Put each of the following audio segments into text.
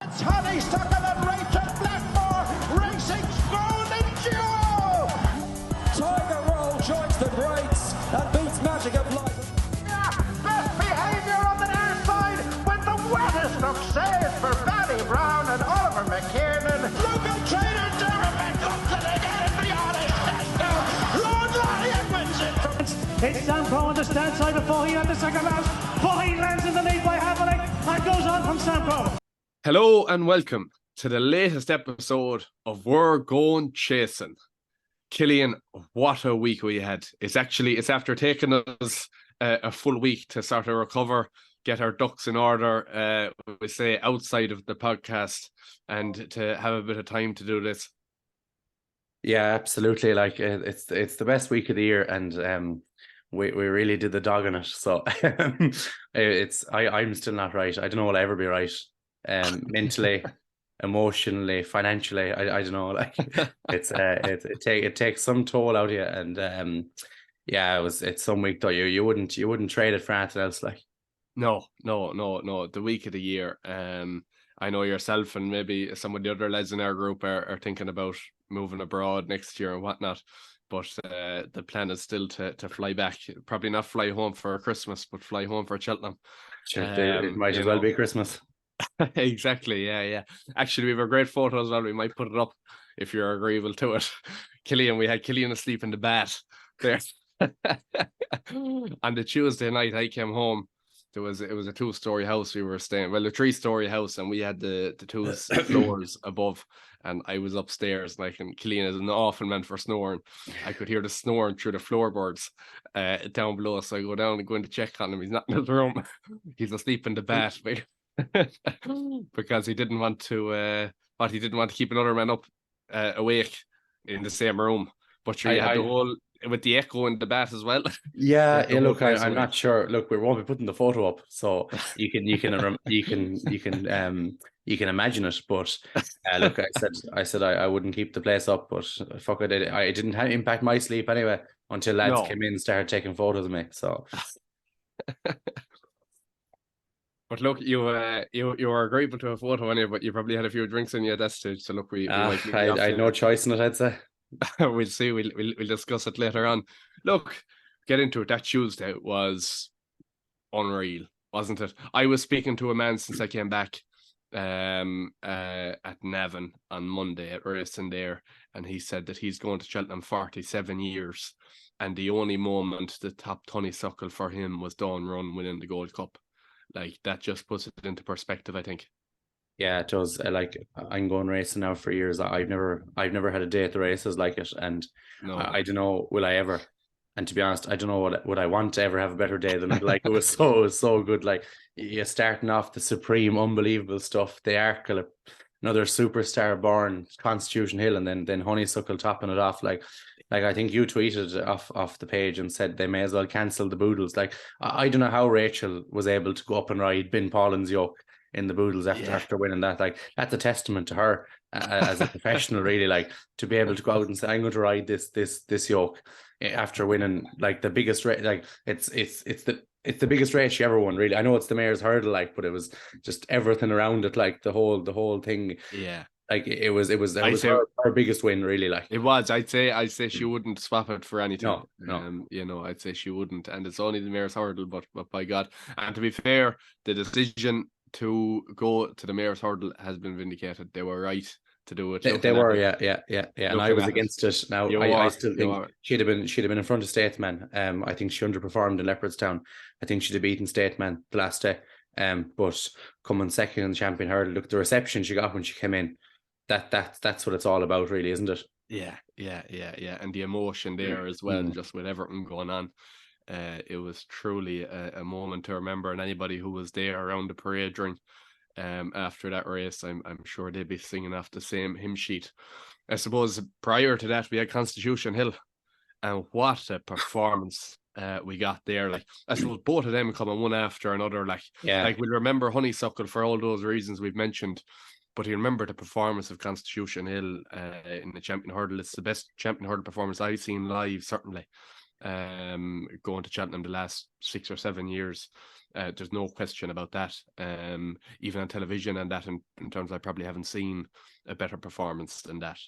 It's Honeysuckle and Rachel Blackmore, Racing's golden duo! Tiger Roll joins the greats and beats Magical Zoy. Best behaviour on the near side with the wettest of saves for Barry Brown and Oliver McKiernan. Local trainer Derek McLaughlin again in the honest now. Lord Lyon wins it from... It's Sam Coe on the stand side before he had the second round. But he lands in the lead by half a length and goes on from Sam Coe. Hello and welcome to the latest episode of We're Going Chasing. Killian, what a week we had. It's after taking us a full week to sort of recover, get our ducks in order, we say outside of the podcast, and to have a bit of time to do this. Yeah, absolutely. Like it's the best week of the year, and we really did the dog on it. So I'm still not right. I don't know will I ever be right. Mentally, emotionally, financially, I don't know. Like it takes some toll out of you, and yeah, it's some week though. You wouldn't trade it for anything else. Like No. The week of the year. I know yourself and maybe some of the other lads in our group are thinking about moving abroad next year and whatnot. But the plan is still to fly back. Probably not fly home for Christmas, but fly home for Cheltenham. It might as well be Christmas. Exactly, yeah. Actually, we have a great photo as well. We might put it up if you're agreeable to it. We had Killian asleep in the bath there. On the Tuesday night, I came home. It was a 2-story house we were staying. Well, a 3-story house, and we had the 2 floors above, and I was upstairs. Like, and Killian is an awful man for snoring. I could hear the snoring through the floorboards down below. So I go down and go in to check on him. He's not in his room. He's asleep in the bath. Because he didn't want to keep another man up awake in the same room. But you had the whole with the echo in the bath as well. Yeah, look, I'm not sure. Look, we won't be putting the photo up, so you can imagine it. But look, I said I wouldn't keep the place up, but fuck it, I didn't impact my sleep anyway until lads came in and started taking photos of me. So. But look, you were agreeable to a photo anyway, but you probably had a few drinks in you at that stage. So look, I had no choice in it, I'd say. We'll see. We'll discuss it later on. Look, get into it. That Tuesday was unreal, wasn't it? I was speaking to a man since I came back at Navan on Monday at racing there, and he said that he's going to Cheltenham 47 years, and the only moment the top honeysuckle for him was Dawn Run winning the Gold Cup. Like, that just puts it into perspective, I think. Yeah, it does. Like, I'm going racing now for years. I've never had a day at the races like it, and no. I don't know will I ever. And to be honest, I don't know would I want to ever have a better day than it. Like, it was so good. Like, you're starting off the supreme, unbelievable stuff. The Arkle, another superstar born, Constitution Hill, and then Honeysuckle topping it off. Like I think you tweeted off the page and said they may as well cancel the Boodles. Like, I don't know how Rachel was able to go up and ride Ben Paulin's yoke in the Boodles after winning that. Like, that's a testament to her as a professional, really. Like, to be able to go out and say, I'm going to ride this yoke after winning like the biggest race. Like, it's the biggest race she ever won, really. I know it's the Mayor's Hurdle, like, but it was just everything around it, like the whole thing. Yeah. Like, it was her biggest win, really. Like, it was. I'd say she wouldn't swap it for anything. No. I'd say she wouldn't, and it's only the Mayor's Hurdle. But by God, and to be fair, the decision to go to the Mayor's Hurdle has been vindicated. They were right to do it. They were, yeah. And I was against it. Now I still think she'd have been in front of Statesman. I think she underperformed in Leopardstown. I think she'd have beaten Statesman the last day. But coming second in the Champion Hurdle, look, the reception she got when she came in. That's what it's all about, really, isn't it? Yeah. And the emotion there as well, just with everything going on. It was truly a moment to remember, and anybody who was there around the parade ring after that race, I'm sure they'd be singing off the same hymn sheet. I suppose prior to that we had Constitution Hill, and what a performance we got there. Like, I suppose both of them coming one after another. Like we'll remember Honeysuckle for all those reasons we've mentioned, but you remember the performance of Constitution Hill in the Champion Hurdle. It's the best Champion Hurdle performance I've seen live, certainly. going to Cheltenham the last 6 or 7 years. There's no question about that. Even on television and that, in terms, I probably haven't seen a better performance than that.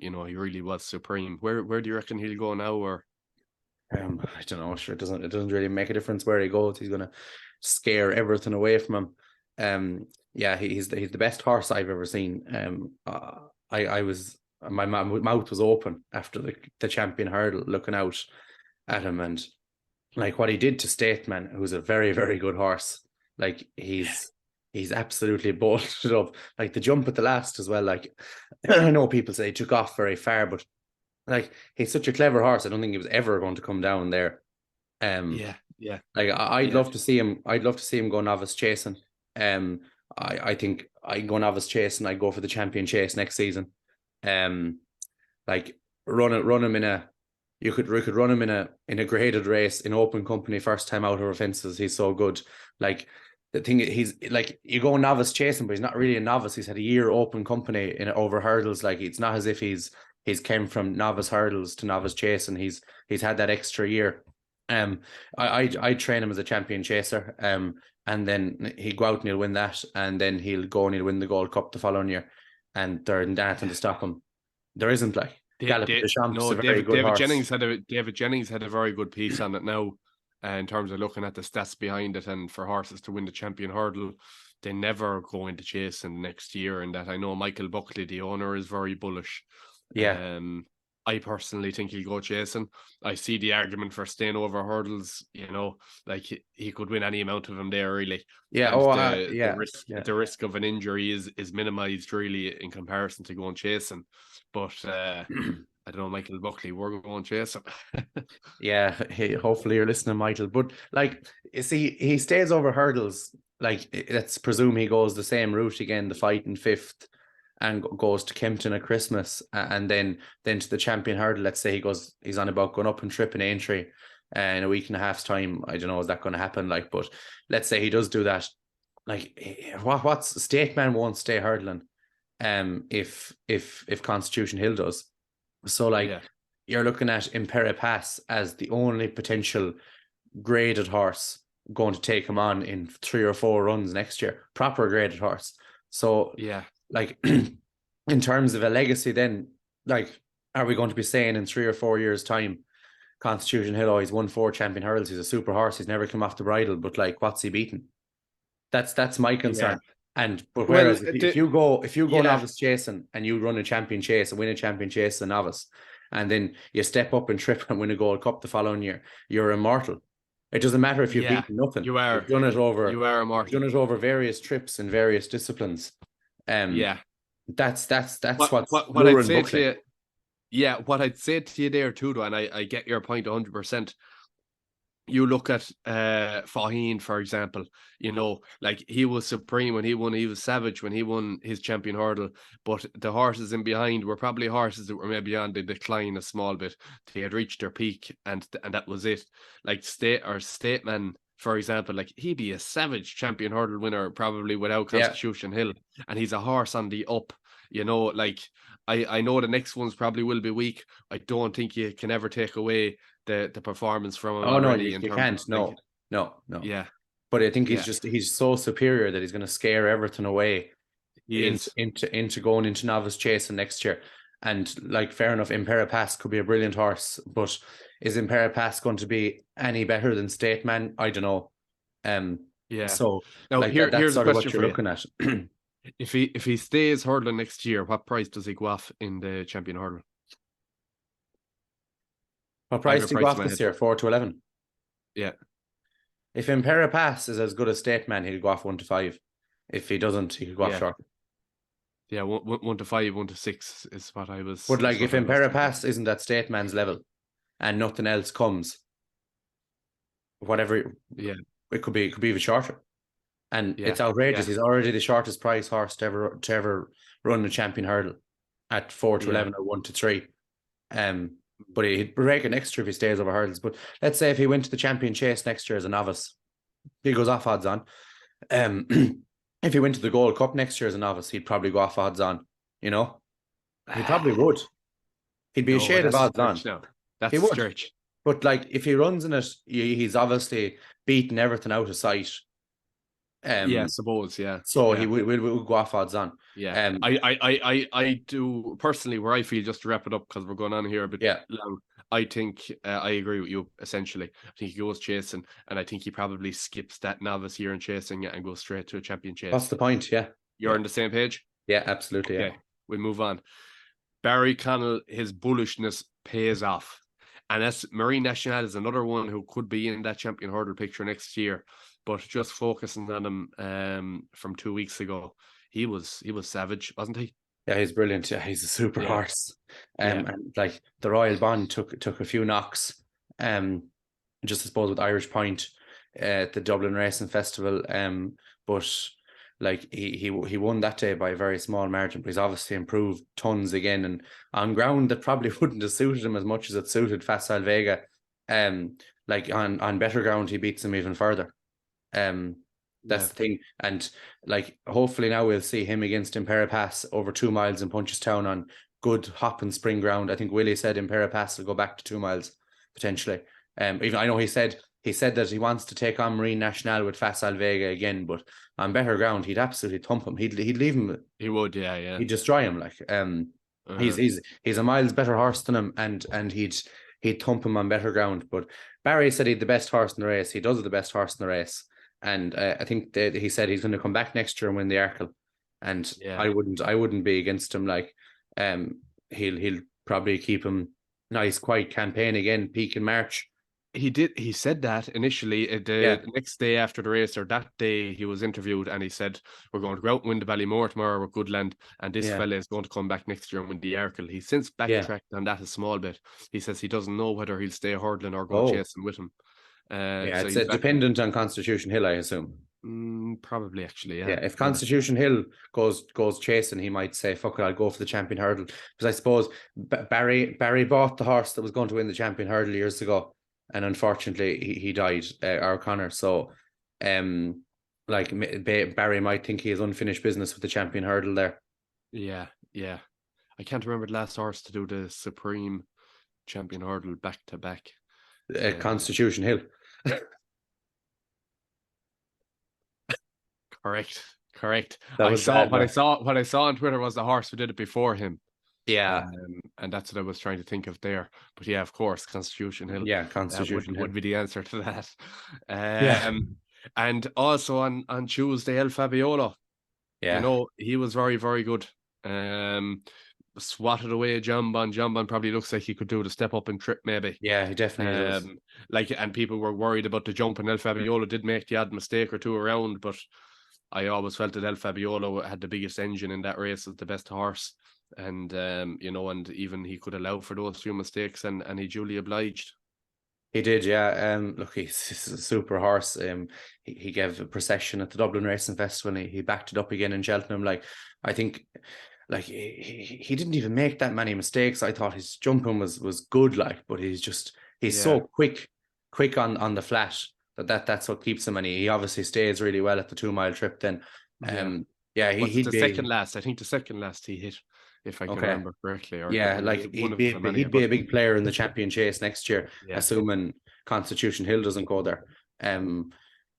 He really was supreme. Where do you reckon he'll go now? Or I don't know. Sure, it doesn't really make a difference where he goes. He's gonna scare everything away from him. Yeah, he's the best horse I've ever seen. My mouth was open after the champion hurdle, looking out at him, and like what he did to Statesman, who's a very, very good horse. Like he's absolutely bolted up. Like the jump at the last as well. Like I know people say he took off very far, but like he's such a clever horse. I don't think he was ever going to come down there. Yeah. Like I'd love to see him. I'd love to see him go novice chasing. I think I'd go novice chasing. I'd go for the champion chase next season. Like run him in a. You could run him in a graded race in open company first time out over fences. He's so good. Like the thing, he's like, you go novice chasing, but he's not really a novice. He's had a year open company over hurdles. Like it's not as if he's came from novice hurdles to novice chasing. He's had that extra year. I train him as a champion chaser. And then he'll go out and he'll win that, and then he'll go and he'll win the Gold Cup the following year. And there's nothing to stop him. There isn't like. David Jennings had a very good piece on it now, in terms of looking at the stats behind it, and for horses to win the champion hurdle, they never go into chasing next year. And that, I know Michael Buckley, the owner, is very bullish. Yeah. I personally think he'll go chasing. I see the argument for staying over hurdles. Like he could win any amount of them there, really. Yeah. The risk of an injury is minimized, really, in comparison to going chasing. But I don't know, Michael Buckley, we're going chasing. Yeah. Hopefully you're listening, Michael. But like, you see, he stays over hurdles. Like, let's presume he goes the same route again, the fight in fifth, and goes to Kempton at Christmas, and then to the champion hurdle. Let's say he's on about going up and tripping Aintree in a week and a half's time. I don't know, is that going to happen? Like, but let's say he does do that. Like, what's Stateman won't stay hurdling, if Constitution Hill does. So like, you're looking at Impera Pass as the only potential graded horse going to take him on in 3 or 4 runs next year, proper graded horse. So like, in terms of a legacy, then, like, are we going to be saying in 3 or 4 years' time, Constitution Hill, he's won 4 champion hurdles, he's a super horse, he's never come off the bridle, but like, what's he beaten? That's my concern. But whereas if you go novice chasing and you run a champion chase and win a champion chase as a novice, and then you step up and trip and win a Gold Cup the following year, you're immortal. It doesn't matter if you've beaten nothing. You are. You've done it over. You are immortal. You've done it over various trips and various disciplines. That's what I'd say to you. Yeah, what I'd say to you there too, though, and I get your point 100%. You look at Faheen, for example. Like, he was supreme when he won. He was savage when he won his champion hurdle. But the horses in behind were probably horses that were maybe on the decline a small bit. They had reached their peak, and that was it. Like Stateman, for example, like, he'd be a savage champion hurdle winner probably without Constitution Hill, and he's a horse on the up. Like, I know the next ones probably will be weak. I don't think you can ever take away the performance from him. Oh no, you can't. No. Yeah, but I think he's so superior that he's going to scare everything away. Into going into novice chasing next year. And like, fair enough, Impera Pass could be a brilliant horse, but is Impera Pass going to be any better than Stateman? I don't know. So now, like, here's sort of what you're looking at. If he stays hurdling next year, what price does he go off in the champion hurdle? What price did he go off this year? 4 to 11. Yeah. If Impera Pass is as good as Stateman, he'll go off 1 to 5. If he doesn't, he could go off short. Yeah, 1 to 5, 1 to 6 is what I was. But like, if Impera Pass isn't at Stateman's level, and nothing else comes, whatever, it could be even shorter. And it's outrageous. He's already the shortest price horse to ever run a champion hurdle at 4 to 11 or 1 to 3. But he'd break an extra if he stays over hurdles. But let's say if he went to the champion chase next year as a novice, he goes off odds on. If he went to the Gold Cup next year as a novice, he'd probably go off odds on. He probably would. He'd be a shade of odds on. That's a stretch. But like if he runs in it, he's obviously beaten everything out of sight. Yeah, I suppose. Yeah. So yeah. he will go off odds on. Yeah. I do personally, where I feel, just to wrap it up because we're going on here a bit long. I think I agree with you essentially. I think he goes chasing, and I think he probably skips that novice year in chasing and goes straight to a champion chase. That's the point. Yeah. You're on the same page? Yeah, absolutely. Okay, we'll move on. Barry Connell, his bullishness pays off. And that's Marine National is another one who could be in that champion hurdle picture next year. But just focusing on him from 2 weeks ago, he was savage, wasn't he? Yeah, he's brilliant. Yeah, he's a super horse. And like the Royal Bond took a few knocks. Just I suppose with Irish Point at the Dublin Racing Festival. But like he won that day by a very small margin, but he's obviously improved tons again, and on ground that probably wouldn't have suited him as much as it suited Facile Vega. Like on better ground he beats him even further. That's the thing, and like hopefully now we'll see him against Impera Pass over 2 miles in Punchestown on good hop and spring ground. I think Willie said Impera Pass will go back to 2 miles potentially. Even I know he said that he wants to take on Marine National with Facile Vega again, but on better ground he'd absolutely thump him. He'd leave him. He would, yeah. He'd destroy him. Like he's a miles better horse than him, and he'd thump him on better ground. But Barry said he'd the best horse in the race. He does have the best horse in the race, and I think that he said he's going to come back next year and win the Arkle. And I wouldn't be against him. Like he'll probably keep him nice, quiet campaign again, peak in March. He said that initially the next day after the race, or that day he was interviewed, and he said, we're going to go out and win the Ballymore tomorrow with Goodland, and this fella is going to come back next year and win the Arkle. He's since backtracked on that a small bit. He says he doesn't know whether he'll stay hurdling or go chasing with him. So it's dependent on Constitution Hill, I assume. Probably, actually, yeah. If Constitution Hill goes chasing, he might say, fuck it, I'll go for the champion hurdle. Because I suppose Barry bought the horse that was going to win the champion hurdle years ago, and unfortunately he died, O'Connor. So like Barry might think he has unfinished business with the champion hurdle there. Yeah. I can't remember the last horse to do the Supreme champion hurdle back to back. Constitution Hill. Correct. What I saw on Twitter was the horse who did it before him. Yeah. And that's what I was trying to think of there. But yeah, of course, Constitution Hill. Yeah, Constitution Hill would be the answer to that. And also on Tuesday, El Fabiolo. Yeah. You know, he was very, very good. Swatted away John Bon. John Bon probably looks like he could do the step up and trip, maybe. Yeah, he definitely does. And people were worried about the jump, and El Fabiolo did make the odd mistake or two around, but I always felt that El Fabiolo had the biggest engine in that race, as the best horse. And and even he could allow for those few mistakes, and he duly obliged. He did, yeah. Look, he's a super horse. He gave a procession at the Dublin Racing Festival, and he backed it up again in Cheltenham. Like, I think, like he didn't even make that many mistakes. I thought his jumping was good, like, but he's so quick on the flat that's what keeps him, and he obviously stays really well at the 2 mile trip. Then, he'd be second last. I think the second last he hit, if I can remember correctly. He'd be a big player in the champion chase next year, assuming Constitution Hill doesn't go there.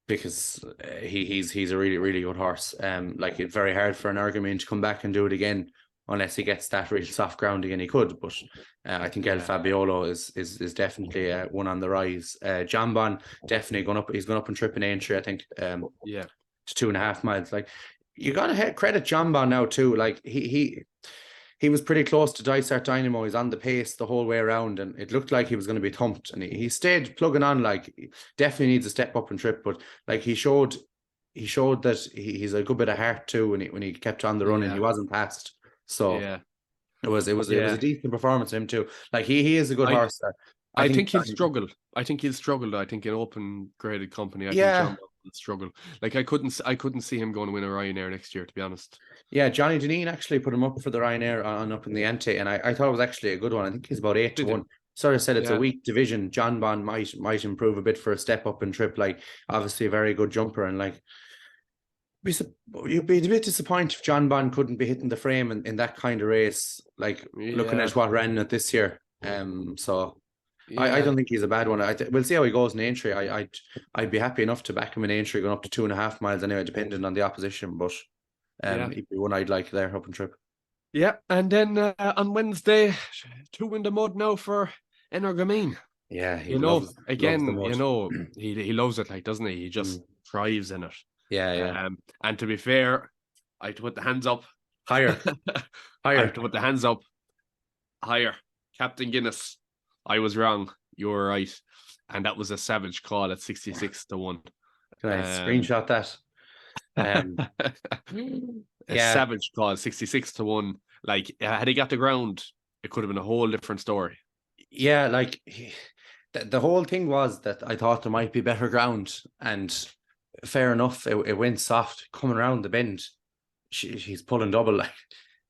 Because he's a really, really good horse. Like, it's very hard for an Argamine to come back and do it again unless he gets that real soft ground again. He could, but I think El Fabiolo is definitely one on the rise. John Bon definitely going up. He's going up and tripping Aintree, I think. To 2.5 miles. Like, you gotta credit John Bon now too. Like, he was pretty close to Dysart Dynamo. He's on the pace the whole way around, and it looked like he was going to be thumped. And he stayed plugging on. Like, definitely needs a step up and trip, but like he showed that he's a good bit of heart too when he kept on the run and he wasn't passed. So it was a decent performance of him too. Like, he is a good horse. I think he'll struggle. I think in open graded company, I think John will struggle. Like, I couldn't see him going to win a Ryanair next year, to be honest. Yeah, Johnny Deneen actually put him up for the Ryanair up in the Ante, and I thought it was actually a good one. I think he's about 8-1. Sort of said it's a weak division. John Bon might improve a bit for a step up and trip. Like, obviously a very good jumper, and like, you'd be a bit disappointed if John Bon couldn't be hitting the frame in that kind of race. Like, looking at what ran at this year. So I don't think he's a bad one. We'll see how he goes in Aintree. I'd be happy enough to back him in Aintree going up to 2.5 miles anyway, depending on the opposition. But he'd be one I'd like there up and trip. Yeah, and then on Wednesday, 2 in the mud now for Energamine. Yeah, he loves he loves it, like, doesn't he? He just thrives in it. Yeah. And to be fair, I have to put the hands up. Higher. I have to put the hands up. Higher. Captain Guinness. I was wrong. You were right. And that was a savage call at 66-1. Can I screenshot that? Savage call, 66-1. Like, had he got the ground, it could have been a whole different story. Yeah, like the whole thing was that I thought there might be better ground, and fair enough, it went soft coming around the bend. She's pulling double, like.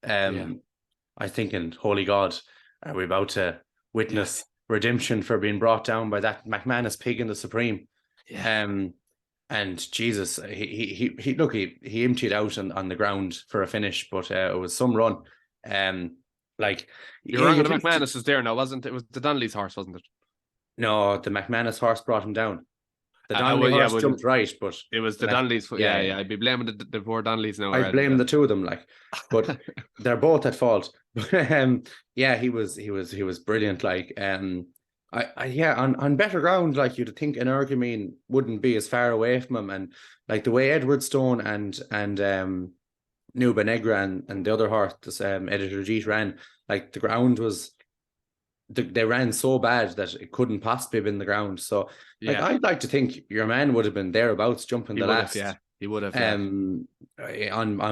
I thinking, holy God, are we about to witness redemption for being brought down by that McManus pig in the Supreme? And Jesus, he emptied out on the ground for a finish, but it was some run. Like, you're wrong. The McManus is there now, wasn't it? It was the Donnelly's horse, wasn't it? No, the McManus horse brought him down. The Donnelly horse jumped right, but it was the Donnelly's. Yeah. I'd be blaming the poor Donnellys now. I blame the two of them, like, but they're both at fault. Yeah, he was brilliant. Like, on better ground, like, you'd think Energamine wouldn't be as far away from him, and like the way Edwardstone and Nuba Negra and the other horse, this Editor Jeet ran, like, the ground was. They ran so bad that it couldn't possibly have been the ground. So, like, I'd like to think your man would have been thereabouts jumping the last. He would have. On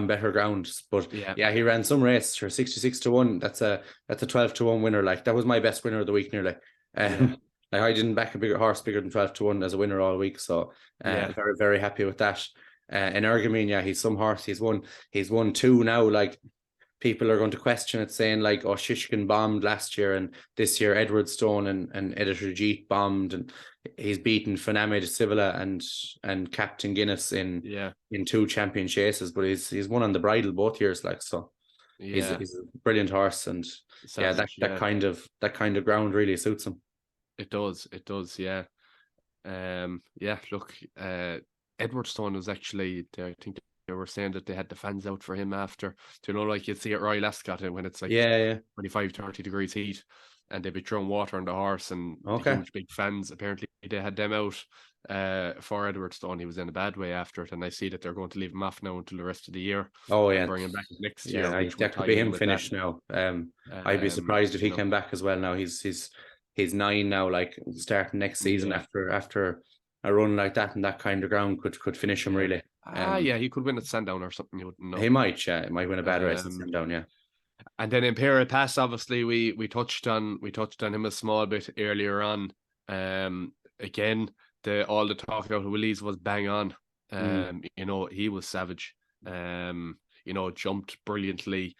better ground, but he ran some race for 66-1. That's a 12-1 winner. Like, that was my best winner of the week, nearly. Like, I didn't back a bigger horse bigger than 12-1 as a winner all week. So, very, very happy with that. Energamine, he's some horse. He's won 2 now. Like, people are going to question it, saying, like, oh, Shishkin bombed last year, and this year Edwardstone and Editor Jeet bombed, and he's beaten Faname de Civila and Captain Guinness in 2 champion chases, but he's won on the bridle both years, like, so he's a brilliant horse, and that kind of ground really suits him. It does, yeah. Look, Edwardstone was actually there, I think. They were saying that they had the fans out for him after, like you'd see at Royal Ascot when it's like 25-30 degrees heat, and they'd be throwing water on the horse, and huge big fans. Apparently they had them out for Edwardstone. He was in a bad way after it, and I see that they're going to leave him off now until the rest of the year. Bring him back next year. That could be him finished now. I'd be surprised if he came back as well. Now he's 9 now, like, starting next season after a run like that and that kind of ground could finish him really. He could win at Sandown or something. You wouldn't know. He might win a bad race at Sandown, And then Imperial Pass, obviously, we touched on him a small bit earlier on. Again, all the talk about Willie's was bang on. He was savage. Jumped brilliantly.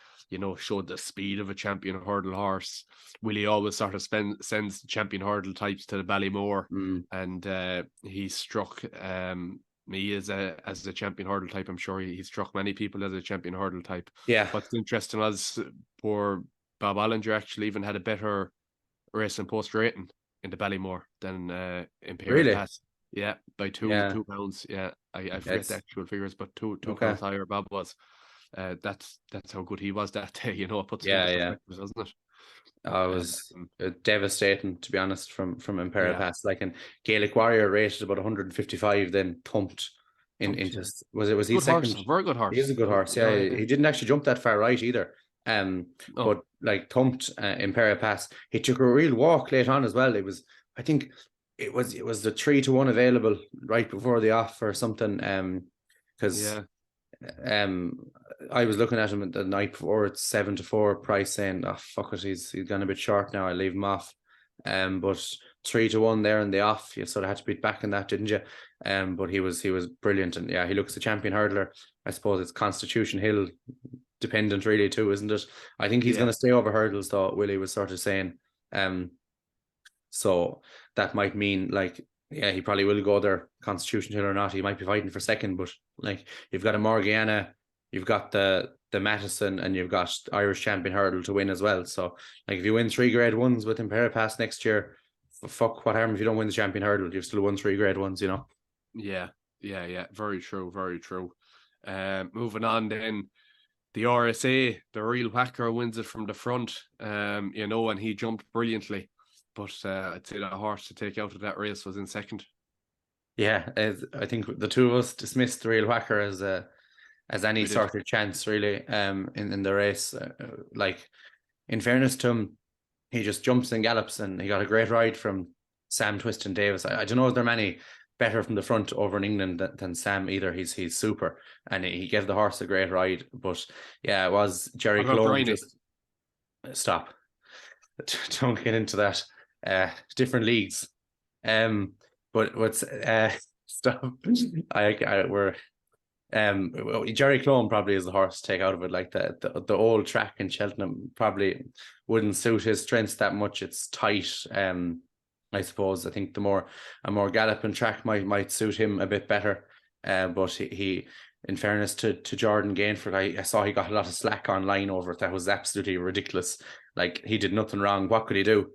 Showed the speed of a champion hurdle horse. Willie always sort of sends champion hurdle types to the Ballymore, and he struck me as a champion hurdle type. I'm sure he struck many people as a champion hurdle type. Yeah. What's interesting was poor Bob Ollinger actually even had a better race and post rating in the Ballymore than Imperial Pass. Yeah, by 2 pounds. Yeah, I forget the actual figures, but 2 pounds higher Bob was. That's how good he was that day. It puts it into perspective, doesn't it? It was devastating, to be honest, from Imperial Pass. Like, and Gaelic Warrior rated about 155, then thumped into. Was he second? Horse, very good horse. He's a good horse. Yeah, he didn't actually jump that far right either. But like thumped Imperial Pass. He took a real walk late on as well. I think it was the 3-1 available right before the off or something. Because I was looking at him the night before, it's 7-4 price, saying, oh, fuck it, he's gone a bit short now, I'll leave him off. But 3-1 there in the off, you sort of had to beat back in that, didn't you? But he was brilliant, and he looks a champion hurdler. I suppose it's Constitution Hill dependent really too, isn't it? I think he's going to stay over hurdles though, Willie was sort of saying. So that might mean, like, he probably will go there, Constitution Hill or not. He might be fighting for second, but like, you've got a Morgiana, you've got the Madison, and you've got Irish champion hurdle to win as well. So like, if you win 3 grade 1s with Imperial Pass next year, fuck what harm if you don't win the champion hurdle, you've still won 3 grade ones, you know. Yeah, very true, very true. Moving on then, the RSA, the real whacker, wins it from the front, you know, and he jumped brilliantly, but I'd say the horse to take out of that race was in second. Yeah, I think the two of us dismissed the real whacker as any sort of chance really in the race. Like, in fairness to him, he just jumps and gallops, and he got a great ride from Sam Twiston Davis. I don't know if there are many better from the front over in England than Sam either. He's super, and he gave the horse a great ride. But yeah, it was Jerry Cologne. Just stop. Don't get into that. Different leagues. But what's stop. Jerry Clone probably is the horse to take out of it. Like the old track in Cheltenham probably wouldn't suit his strengths that much. It's tight. I suppose I think a more galloping track might suit him a bit better. But he in fairness to Jordan Gainford, I saw he got a lot of slack online over it. That was absolutely ridiculous. Like, he did nothing wrong. What could he do?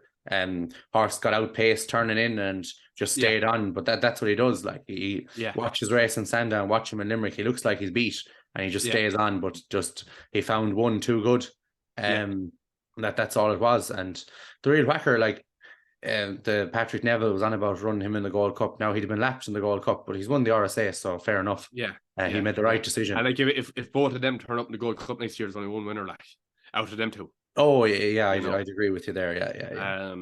Horse got outpaced turning in and just stayed on, but that's what he does. Like, he watches race in Sandown, watch him in Limerick, he looks like he's beat and he just stays on, but just he found one too good. That's all it was. And the real whacker, like, the Patrick Neville was on about running him in the Gold Cup. Now, he'd have been lapped in the Gold Cup, but he's won the RSA, so fair enough. He made the right decision. And like, if both of them turn up in the Gold Cup next year, there's only one winner, like, out of them two. Oh yeah, I'd agree with you there. Yeah.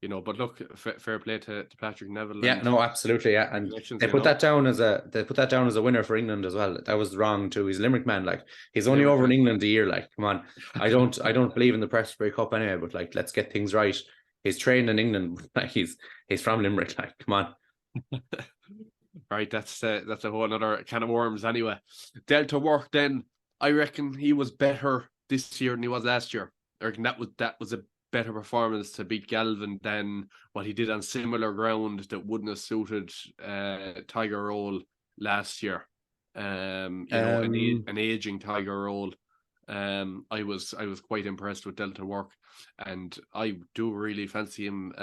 You know, but look, fair play to Patrick Neville. Yeah, no, absolutely. Yeah, and they put that down as a winner for England as well. That was wrong too. He's a Limerick man. Like, he's only over in England a year. Like, come on. I don't believe in the Presbyterian Cup anyway. But like, let's get things right. He's trained in England. Like, he's from Limerick. Like, come on. Right, that's a whole other can of worms anyway. Delta Work, then, I reckon he was better this year than he was last year. I reckon that was a better performance to beat Galvin than what he did on similar ground that wouldn't have suited Tiger Roll last year. You know, an aging Tiger Roll. I was quite impressed with Delta Work, and I do really fancy him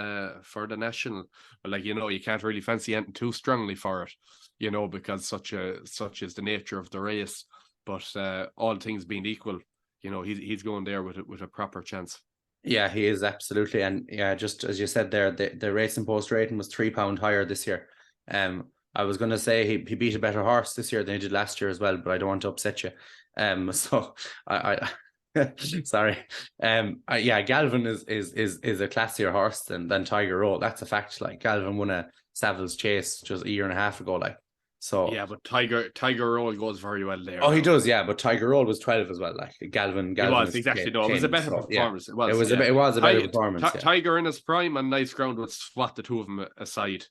for the national. But like, you know, you can't really fancy anything too strongly for it, you know, because such is the nature of the race. But all things being equal, you know, he's going there with a proper chance. Yeah, he is, absolutely. And yeah, just as you said there, the Racing Post rating was £3 higher this year. I was going to say he beat a better horse this year than he did last year as well, but I don't want to upset you. So I sorry. Yeah, Galvin is a classier horse than Tiger Roll. That's a fact. Like, Galvin won a Savills Chase just a year and a half ago. Like, so yeah, but Tiger Roll goes very well there. Oh, he does, yeah. But Tiger Roll was 12 as well. Like, Galvin was exactly. No, it was a better performance. Yeah. It was a better performance. Tiger in his prime and nice ground would swat the two of them aside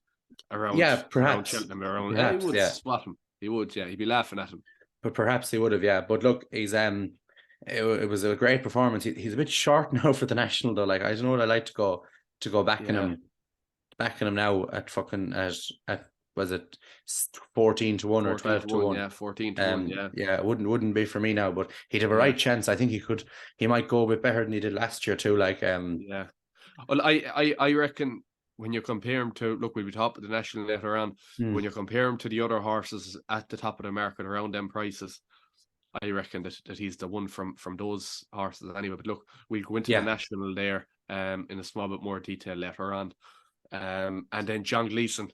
around. Yeah, perhaps. Around Cheltenham, he would swat him. He would, yeah. He'd be laughing at him. But perhaps he would have, yeah. But look, he's it was a great performance. He's a bit short now for the national though. Like, I don't know what I like to go backing him now at fucking at was it 14-1 or 12-1? Yeah, 14-1. Yeah, it wouldn't be for me now, but he'd have a right chance. I think he might go a bit better than he did last year too. Like, yeah. Well, I reckon when you compare him to, look, we'll be top of the national later on. When you compare him to the other horses at the top of the market around them prices, I reckon that he's the one from those horses anyway. But look, we'll go into the national there in a small bit more detail later on. And then John Gleeson,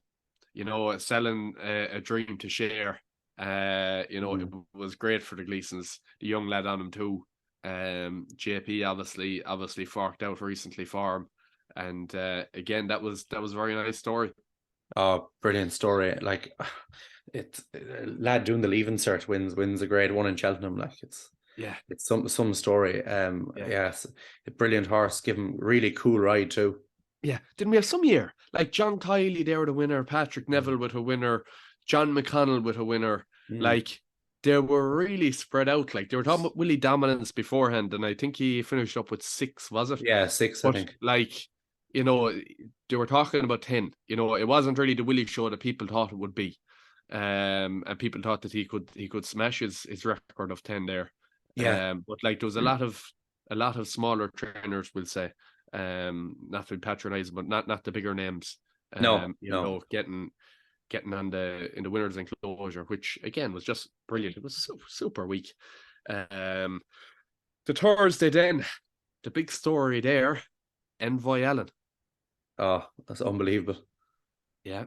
you know, selling a dream to share. You know, it was great for the Gleesons. The young lad on him too. JP obviously forked out recently for him. And again, that was a very nice story. Oh, brilliant story. Like, it's lad doing the leaving cert wins a grade 1 in Cheltenham. Like, it's some story. Yes, a brilliant horse, give him really cool ride too. Yeah, didn't we have some year like John Kiley there with a winner, Patrick Neville with a winner, John McConnell with a winner? Like, they were really spread out. Like, they were talking about Willie Dominance beforehand, and I think he finished up with 6, was it? Yeah, 6, I think. Like, you know, they were talking about 10. You know, it wasn't really the Willie show that people thought it would be. And people thought that he could smash his record of 10 there. Yeah. But like, there was a lot of smaller trainers, we'll say, Not to be patronising, but not the bigger names. No. Getting on in the winners' enclosure, which again was just brilliant. It was super, super weak. The Thursday then, the big story there, Envoy Allen. Oh, that's unbelievable. Yeah.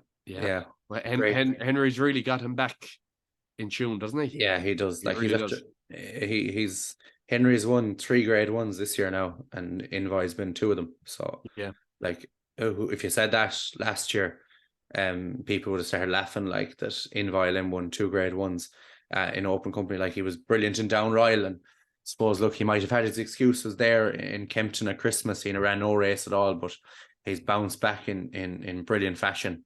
Well, Henry's really got him back in tune, doesn't he? Yeah, he does. He really does. He's Henry's won 3 grade ones this year now, and Envoy's been 2 of them. So yeah, like if you said that last year, people would have started laughing like that. Envoy won 2 grade ones in open company. Like, he was brilliant in Down Royal, and suppose look, he might have had his excuses there in Kempton at Christmas. He ran no race at all, but he's bounced back in brilliant fashion.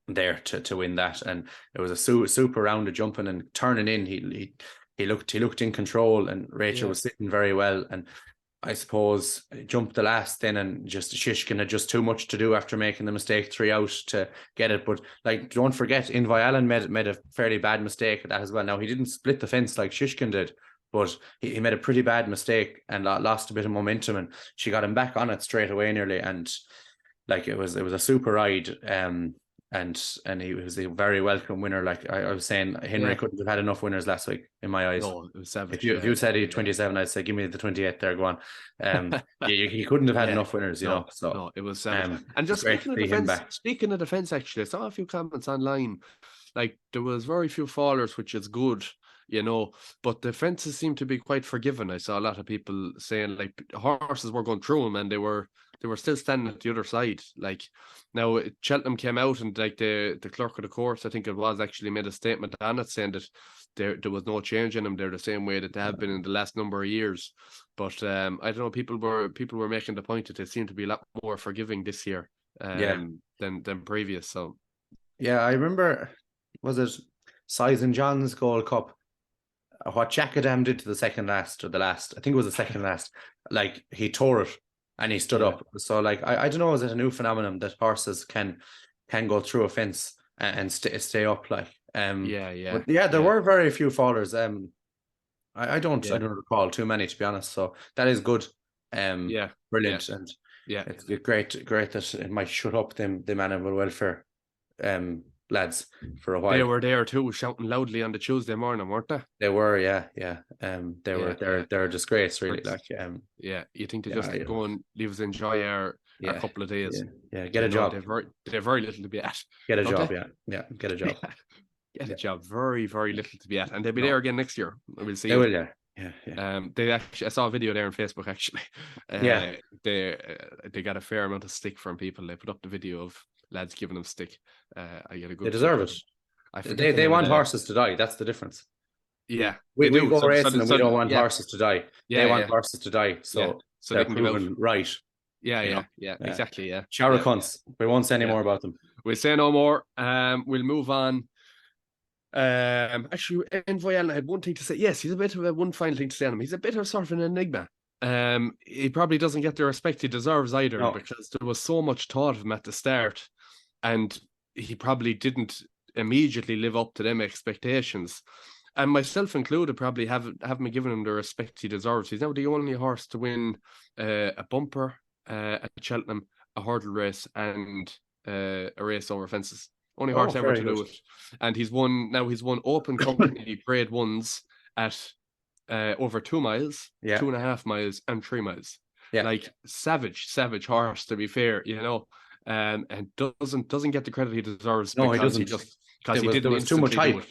There to win that, and it was a super round of jumping and turning in. He looked in control, and Rachel was sitting very well, and I suppose jumped the last then, and just Shishkin had just too much to do after making the mistake 3 out to get it. But like, don't forget, Envoy Allen made a fairly bad mistake at that as well. Now, he didn't split the fence like Shishkin did, but he made a pretty bad mistake and lost a bit of momentum, and she got him back on it straight away nearly, and like, it was a super ride. And he was a very welcome winner. Like I was saying, Henry couldn't have had enough winners last week in my eyes. No, it was savage. If you said he had 27, I'd say give me the 28 there. Go on. He couldn't have had enough winners, you know. So no, it was savage. And just speaking of defense, actually, I saw a few comments online. Like, there was very few fallers, which is good, you know, but the fences seem to be quite forgiving. I saw a lot of people saying like horses were going through them, and they were still standing at the other side. Like, now Cheltenham came out, and like the clerk of the course, I think it was, actually made a statement on it saying that there was no change in them. They're the same way that they have been in the last number of years. But I don't know, people were making the point that they seem to be a lot more forgiving this year than previous. So yeah, I remember, was it Size and John's Gold Cup? What Jackadam did to the second last, or the last, I think it was the second last, like, he tore it and he stood up. So like, I don't know, is it a new phenomenon that horses can go through a fence and stay up? Like, there were very few fallers. I don't recall too many, to be honest. So that is good. Brilliant. And it's great that it might shut up the animal welfare lads for a while. They were there too, shouting loudly on the Tuesday morning, weren't they? They were, they're a disgrace, really. Like, you think they just go and leave us enjoy our couple of days? Get a job. They've very little to be at. Get a job, get a job. Get a job. Very, very little to be at, and they'll be there again next year. We'll see. They will, yeah. They actually, I saw a video there on Facebook. Actually, they got a fair amount of stick from people. They put up the video of lads giving them stick. I get a good. They deserve it. They want horses to die. That's the difference. Yeah, we go racing and we don't want horses to die. They want horses to die. So they're proven right. Yeah, exactly. Yeah, Shower cunts. We won't say any more about them. We'll say no more. We'll move on. Actually, Envoy Allen had one thing to say. Yes, he's a bit of one final thing to say on him. He's a bit of sort of an enigma. He probably doesn't get the respect he deserves either, because there was so much thought of him at the start, and he probably didn't immediately live up to them expectations. And myself included, probably haven't given him the respect he deserves. He's now the only horse to win a bumper at Cheltenham, a hurdle race, and a race over fences. Only horse ever to do it. And he's won open company grade ones at over 2 miles, 2.5 miles, and 3 miles. Yeah. Like, savage horse, to be fair, you know. And doesn't get the credit he deserves. No, he doesn't. Because there was too much hype.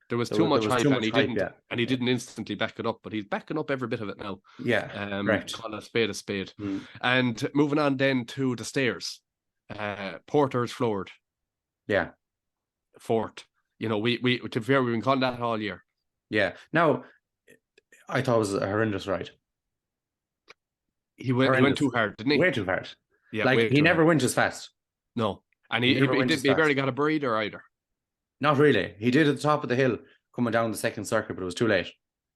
There was too much hype, and he didn't instantly back it up, but he's backing up every bit of it now. Yeah, correct. Call a spade a spade. And moving on then to the stairs. Porter's floored. Yeah. Fort. You know, we to be fair, we've been calling that all year. Yeah. Now, I thought it was a horrendous ride. He went too hard, didn't he? Way too hard. Yeah, like, he never went as fast. No. And he barely got a breather either. Not really. He did at the top of the hill coming down the second circuit, but it was too late.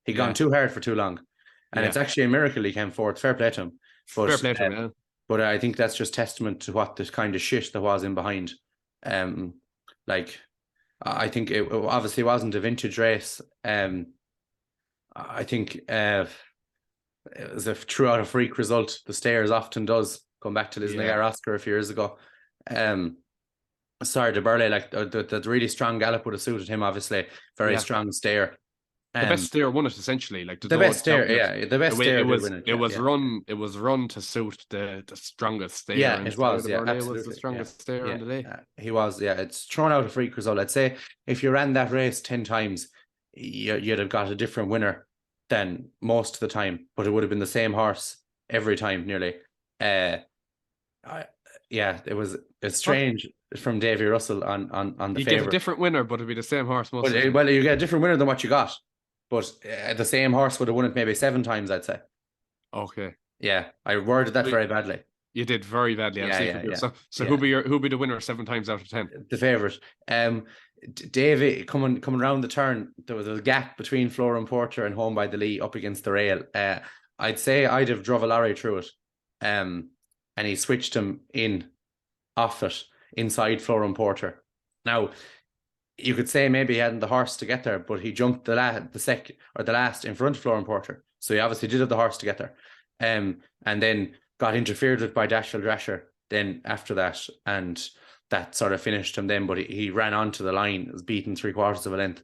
He'd gone too hard for too long. And it's actually a miracle he came fourth. Fair play to him. Fair play to him, But I think that's just testament to what this kind of shit there was in behind. Like, I think it obviously wasn't a vintage race. I think it was throughout a freak result. The Stayers often does come back to Lisnagar Oscar a few years ago. Sorry, de Burley, like the really strong gallop would have suited him, obviously. Very strong stayer. The best stayer won it essentially. Like the best stayer, the best stayer it was win it. It was run. It was run to suit the strongest stayer. Yeah, it was. Yeah, absolutely. It was the strongest stayer on the day. He was. Yeah, it's thrown out a freak result. I'd say if you ran that race 10 times, you'd have got a different winner than most of the time, but it would have been the same horse every time nearly. It's strange from Davy Russell on the you favourite. get a different winner, but it'd be the same horse most of the time. Well, you get a different winner than what you got, but the same horse would have won it maybe 7 times, I'd say. Okay. Yeah, I worded that very badly. You did very badly. So who'll be the winner 7 times out of 10? The favourite. Davy coming round the turn, there was a gap between Flora and Porter and Home by the Lee up against the rail. I'd say I'd have drove a lorry through it. And he switched him off it inside Flora and Porter. Now, you could say maybe he hadn't the horse to get there, but he jumped the last in front of Flora and Porter. So he obviously did have the horse to get there. And then got interfered with by Dashel Drasher then after that, and that sort of finished him then, but he ran onto the line, was beaten 3/4 of a length.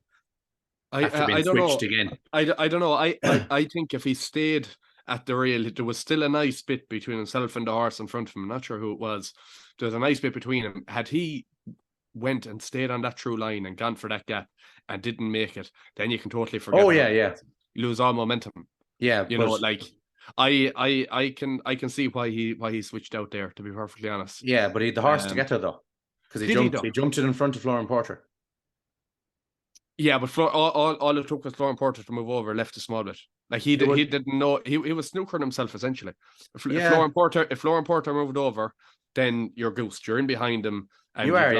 I don't know. Again. I don't know. I think if he stayed at the rail, there was still a nice bit between himself and the horse in front of him. I'm not sure who it was. There was a nice bit between them. Had he went and stayed on that true line and gone for that gap and didn't make it, then you can totally forget. Oh yeah. You lose all momentum. Yeah, you know, like I can see why he switched out there, to be perfectly honest. Yeah, but he had the horse to get there though, because he jumped it in front of Flora and Porter. Yeah, but all it took was Flora and Porter to move over, left a small bit. Like he didn't know he was snookering himself essentially. If Flora and Porter moved over, then you're goosed. You're in behind him. And you are,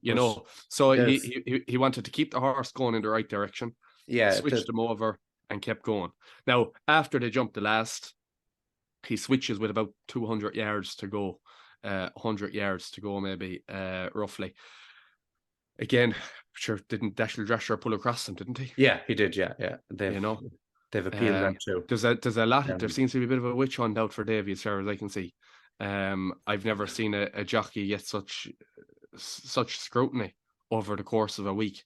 You know, so he wanted to keep the horse going in the right direction. Yeah, switched him over and kept going. Now, after they jumped the last, he switches with about 200 yards to go, 100 yards to go, maybe, roughly. Again, sure, didn't Dashel Drasher pull across him, didn't he? Yeah, he did. Yeah. They've appealed that too. There's a lot. There seems to be a bit of a witch hunt out for Davy, as far as I can see. I've never seen a jockey get such scrutiny over the course of a week.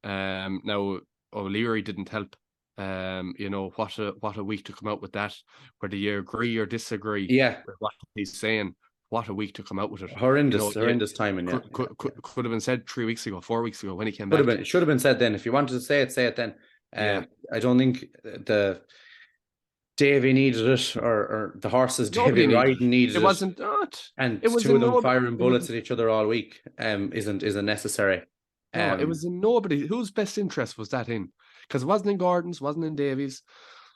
Now O'Leary didn't help. You know, what a week to come out with that. Whether you agree or disagree with what he's saying, what a week to come out with it. Horrendous timing. Could have been said 3 weeks ago, 4 weeks ago when he came back. It should have been said then. If you wanted to say it then. I don't think the Davy needed it, or the horses Davy riding needed it. It wasn't that. And it was two of them firing bullets at each other all week isn't necessary. No, it was in nobody. Whose best interest was that in? Because it wasn't in Gordon's, wasn't in Davies,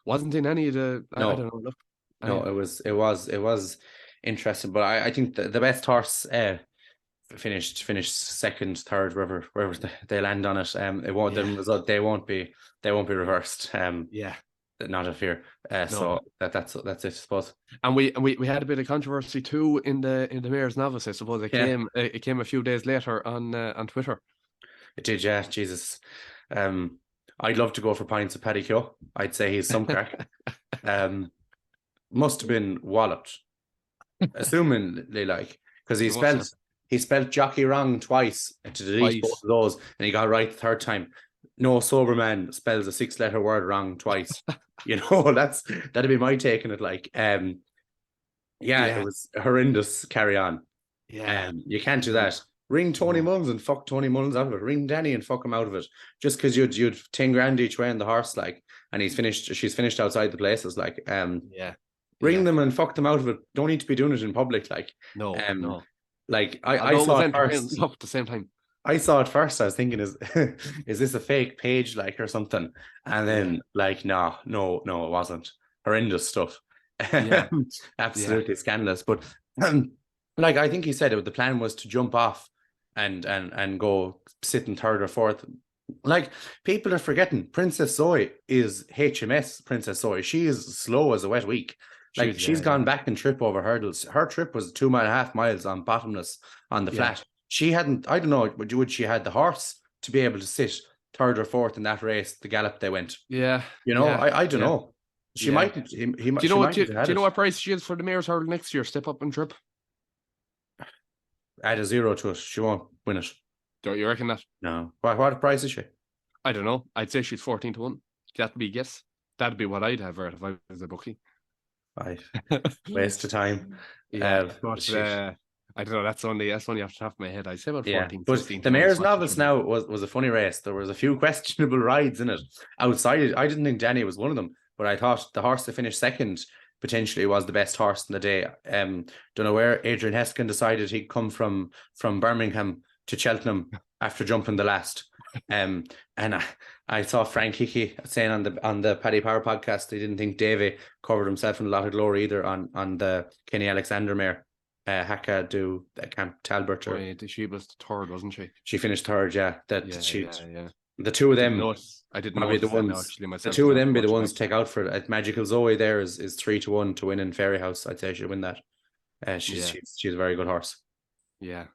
wasn't in any of the. No. I don't know. Look, no, it was interesting, but I think the best horse finished second, third, wherever they land on it. It won't. The result, they won't be reversed. Not a fear. So that's it, I suppose. And we had a bit of controversy too in the Mayor's Novice. I suppose it came a few days later on Twitter. It did, yeah. Jesus. I'd love to go for pints of Paddy Keogh. I'd say he's some crack. Must have been walloped, assumingly, like, because he spelled jockey wrong twice to delete both of those, and he got it right the third time. No sober man spells a 6-letter word wrong twice. You know, that'd be my take on it. Like, it was horrendous. Carry on. You can't do that. Ring Tony Mullins and fuck Tony Mullins out of it. Ring Danny and fuck him out of it. Just because you'd 10 grand each way on the horse, like, and she's finished outside the places, like, ring them and fuck them out of it. Don't need to be doing it in public, like. No. Like I saw it first at the same time. I saw it first. I was thinking, is this a fake page, like, or something? And then, like, no, it wasn't. Horrendous stuff. Absolutely scandalous. But like, I think he said the plan was to jump off and go sit in third or fourth. Like, people are forgetting Princess Zoy is HMS Princess Zoy. She is slow as a wet week. Like, she's gone back and trip over hurdles. Her trip was 2.5 miles on bottomless on the flat. She hadn't, I don't know, would she had the horse to be able to sit third or fourth in that race, the gallop they went. Yeah. You know, I don't know. She might. He might. Do you know what? Do Do you know what price she is for the Mayor's Hurdle next year? Step up and trip. Add a 0 to it. She won't win it. Don't you reckon that? No. What price is she? I don't know. I'd say she's 14 to 1. That'd be a guess. That'd be what I'd have her if I was a bookie. Right. Waste of time. But I don't know. That's only off the top of my head. I'd say about 14, but 15. The Mayor's Novice now was a funny race. There was a few questionable rides in it. Outside, I didn't think Danny was one of them, but I thought the horse that finished second potentially was the best horse in the day. Don't know where Adrian Heskin decided he'd come from Birmingham to Cheltenham after jumping the last. And I saw Frank Hickey saying on the Paddy Power podcast he didn't think Davey covered himself in a lot of glory either on the Kenny Alexander mare. Haka do Camp Talbot. She was third, wasn't she? She finished third, yeah. The two of them, I didn't know the ones. Actually, myself, the two of them be the ones to take out for it. Magical Zoe there is 3 to 1 to win in Fairy House. I'd say she'll win that. She's a very good horse. Yeah.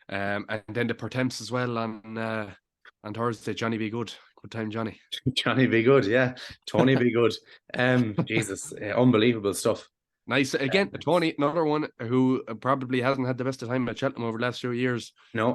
And then the Pertemps as well on Thursday. Johnny Be Good. Good time, Johnny. Johnny Be Good, yeah. Tony Be Good. Jesus, unbelievable stuff. Nice. Again, Tony, another one who probably hasn't had the best of time at Cheltenham over the last few years. No.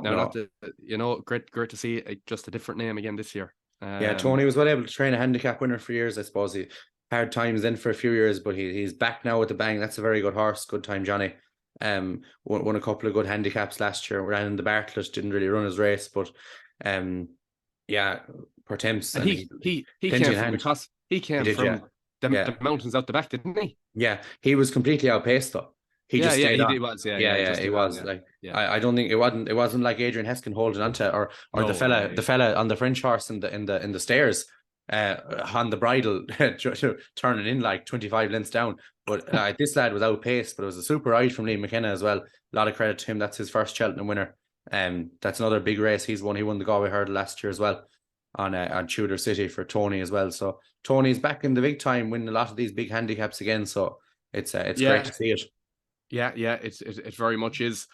Great to see just a different name again this year. Tony was well able to train a handicap winner for years, I suppose. He hard times in for a few years, but he's back now with the bang. That's a very good horse. Good time, Johnny. Won a couple of good handicaps last year. Ran in the Bartlett, didn't really run his race, but Pertemps. And he came from the mountains out the back, didn't he? Yeah, he was completely outpaced though. He was. He was. I don't think it wasn't like Adrian Heskin holding onto or the fella on the French horse in the stairs on the bridle turning in like 25 lengths down. But this lad was outpaced, but it was a super ride from Liam McKenna as well. A lot of credit to him. That's his first Cheltenham winner. That's another big race he's won. He won the Galway Hurdle last year as well on Tudor City for Tony as well. So Tony's back in the big time, winning a lot of these big handicaps again. So it's great to see it. Yeah, it very much is.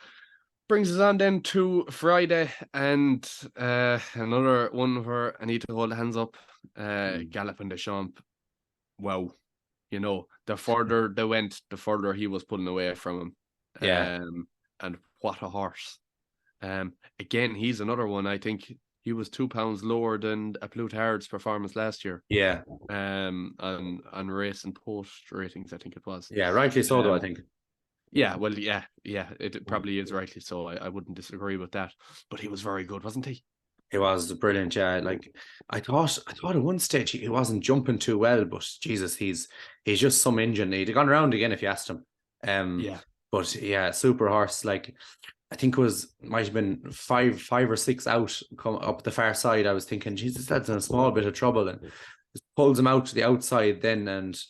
Brings us on then to Friday and another one where I need to hold hands up. Gallup and Deschamps. Wow. The further they went, the further he was pulling away from him. And what a horse. Again, he's another one. I think he was 2 pounds lower than a Plutard's performance last year. Yeah. On race and post ratings, I think it was. Yeah, rightly so though, I think. Yeah, well, yeah, it probably is rightly so. I wouldn't disagree with that. But he was very good, wasn't he? He was brilliant, yeah. Like I thought at one stage he wasn't jumping too well, but Jesus, he's just some engine. He'd have gone around again if you asked him. But yeah, super horse. Like I think might have been five or six out come up the far side. I was thinking, Jesus, that's in a small bit of trouble, and just pulls him out to the outside then. And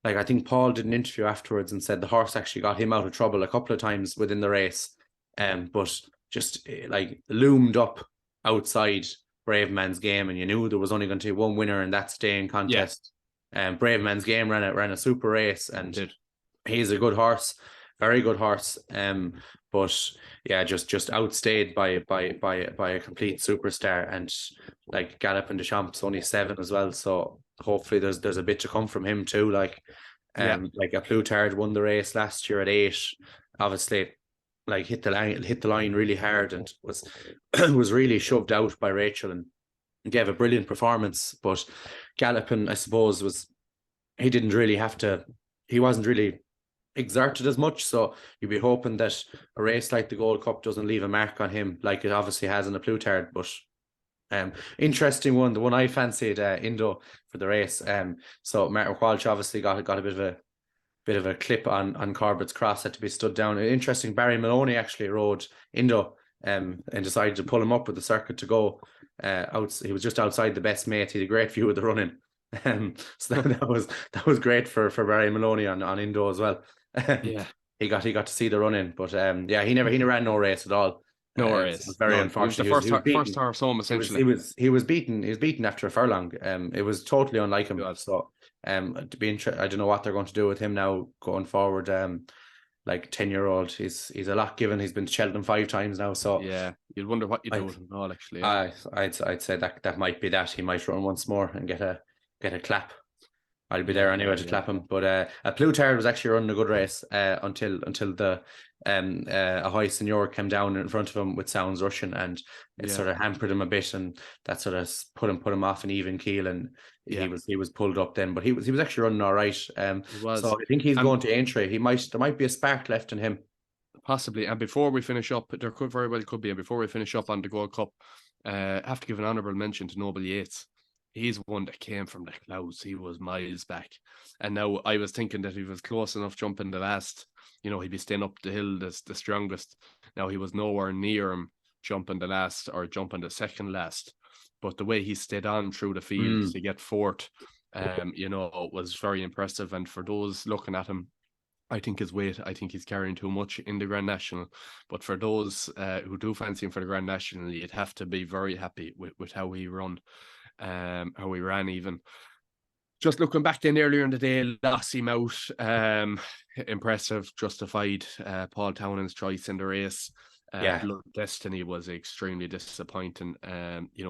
like I think Paul did an interview afterwards and said the horse actually got him out of trouble a couple of times within the race, but just like loomed up outside Brave Man's Game, and you knew there was only going to be one winner in that staying contest. Brave Man's Game ran a super race, and he's a good horse, very good horse. But yeah, just outstayed by a complete superstar, and like Gallup and Deschamps only 7 as well. So hopefully there's a bit to come from him too. Like like a Plutard won the race last year at 8, obviously. Like hit the line really hard and was really shoved out by Rachel and gave a brilliant performance. But Gallopin, I suppose, he wasn't really exerted as much. So you'd be hoping that a race like the Gold Cup doesn't leave a mark on him like it obviously has in the Plutard. But interesting one, the one I fancied, Indo for the race. So Martin Walsh obviously got a bit of a clip on Corbett's Cross, had to be stood down. Interesting, Barry Maloney actually rode Indo and decided to pull him up with the circuit to go out. He was just outside the best mate. He had a great view of the running. So that was great for Barry Maloney on Indo as well. He got to see the running, but he never ran no race at all. No race. It was very unfortunate. He was the first horse home essentially. He was beaten after a furlong. It was totally unlike him. So to be interested, I don't know what they're going to do with him now going forward. Like 10-year-old, he's a lot given. He's been to Cheltenham 5 times now. So yeah, you'd wonder what you do with him all. Actually, I'd say that might be that he might run once more and get a clap. I'll be there anyway to clap him. But a Plutard was actually running a good race until the Ahoy Senior came down in front of him with Sounds Russian, and it sort of hampered him a bit, and that sort of put him off an even keel, and he was pulled up then. But he was actually running all right. So I think he's going to Aintree. There might be a spark left in him. Possibly. And before we finish up, there could very well be. And before we finish up on the Gold Cup, I have to give an honourable mention to Noble Yates. He's one that came from the clouds. He was miles back. And now I was thinking that he was close enough jumping the last, he'd be staying up the hill the strongest. Now he was nowhere near him jumping the last or jumping the second last. But the way he stayed on through the fields to get fourth, was very impressive. And for those looking at him, I think his weight, I think he's carrying too much in the Grand National. But for those who do fancy him for the Grand National, you'd have to be very happy with how he ran even. Just looking back then earlier in the day, lost him out. Impressive, justified. Paul Townend's choice in the race. Blood Destiny was extremely disappointing.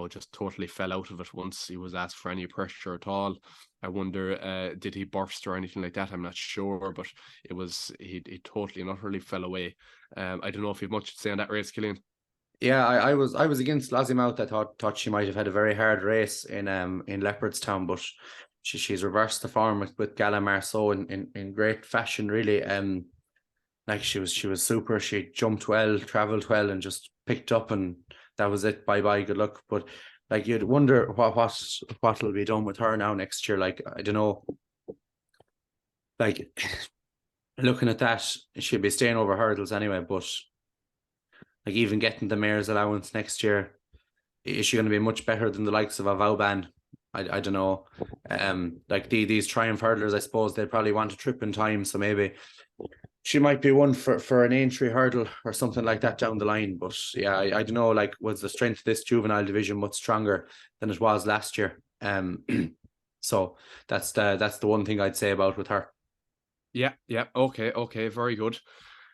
Just totally fell out of it once he was asked for any pressure at all. I wonder, did he burst or anything like that? I'm not sure, but he totally and utterly fell away. I don't know if you've much to say on that race, Killian. Yeah, I was against Lossiemouth. I thought she might have had a very hard race in Leopardstown, but she's reversed the form with Gala Marceau in great fashion, really. Like she was super. She jumped well, travelled well, and just picked up, and that was it. Bye, good luck. But like you'd wonder what'll be done with her now next year. Like I don't know. Like looking at that, she'll be staying over hurdles anyway, but like even getting the mayor's allowance next year, is she going to be much better than the likes of a Vauban? I don't know. Like these Triumph hurdlers, I suppose they'd probably want a trip in time, so maybe she might be one for an Aintree hurdle or something like that down the line. But yeah, I don't know. Like, was the strength of this juvenile division much stronger than it was last year? So that's the one thing I'd say about with her. Yeah. Okay, very good.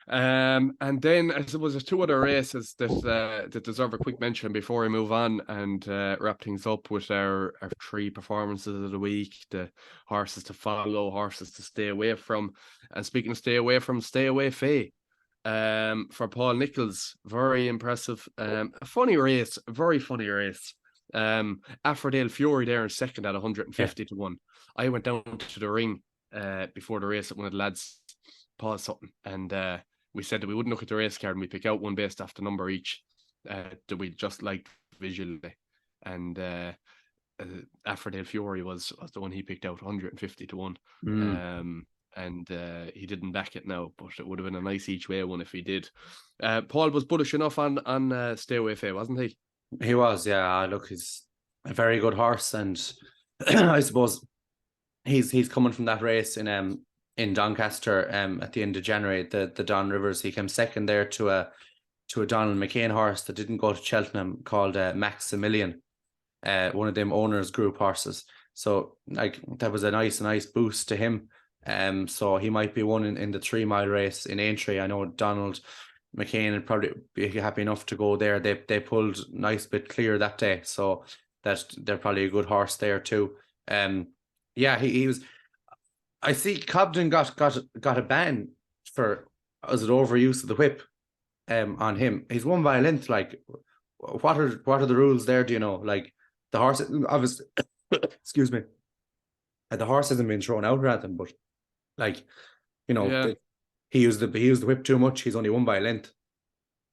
And then I suppose there's two other races that deserve a quick mention before we move on and wrap things up with our three performances of the week, the horses to follow, horses to stay away from. And speaking of stay away from, stay away Faye. For Paul Nicholls, very impressive. A funny race, very funny race. Aphrodite Fury there in second at 150 to 1. I went down to the ring before the race at one of the lads, Paul Sutton, and we said that we wouldn't look at the race card and we pick out one based off the number each that we just liked visually. And Aphrodite Fury was the one he picked out, 150 to 1. And he didn't back it now, but it would have been a nice each way one if he did. Paul was bullish enough on Stay Away Faye, wasn't he? He was, yeah. Look, he's a very good horse, and I suppose he's coming from that race in Doncaster at the end of January, the Don Rivers. He came second there to a Donald McCain horse that didn't go to Cheltenham called Maximilian, one of them owners group horses. So like that was a nice boost to him. So he might be one in the 3 mile race in Aintree. I know Donald McCain would probably be happy enough to go there. They pulled nice bit clear that day, so they're probably a good horse there too. Yeah, he was. I see Cobden got a ban for, was it overuse of the whip on him. He's won by a length. Like, what are the rules there? Do you know? Like the horse, obviously, excuse me, the horse hasn't been thrown out or anything, but like, he used the whip too much. He's only won by a length.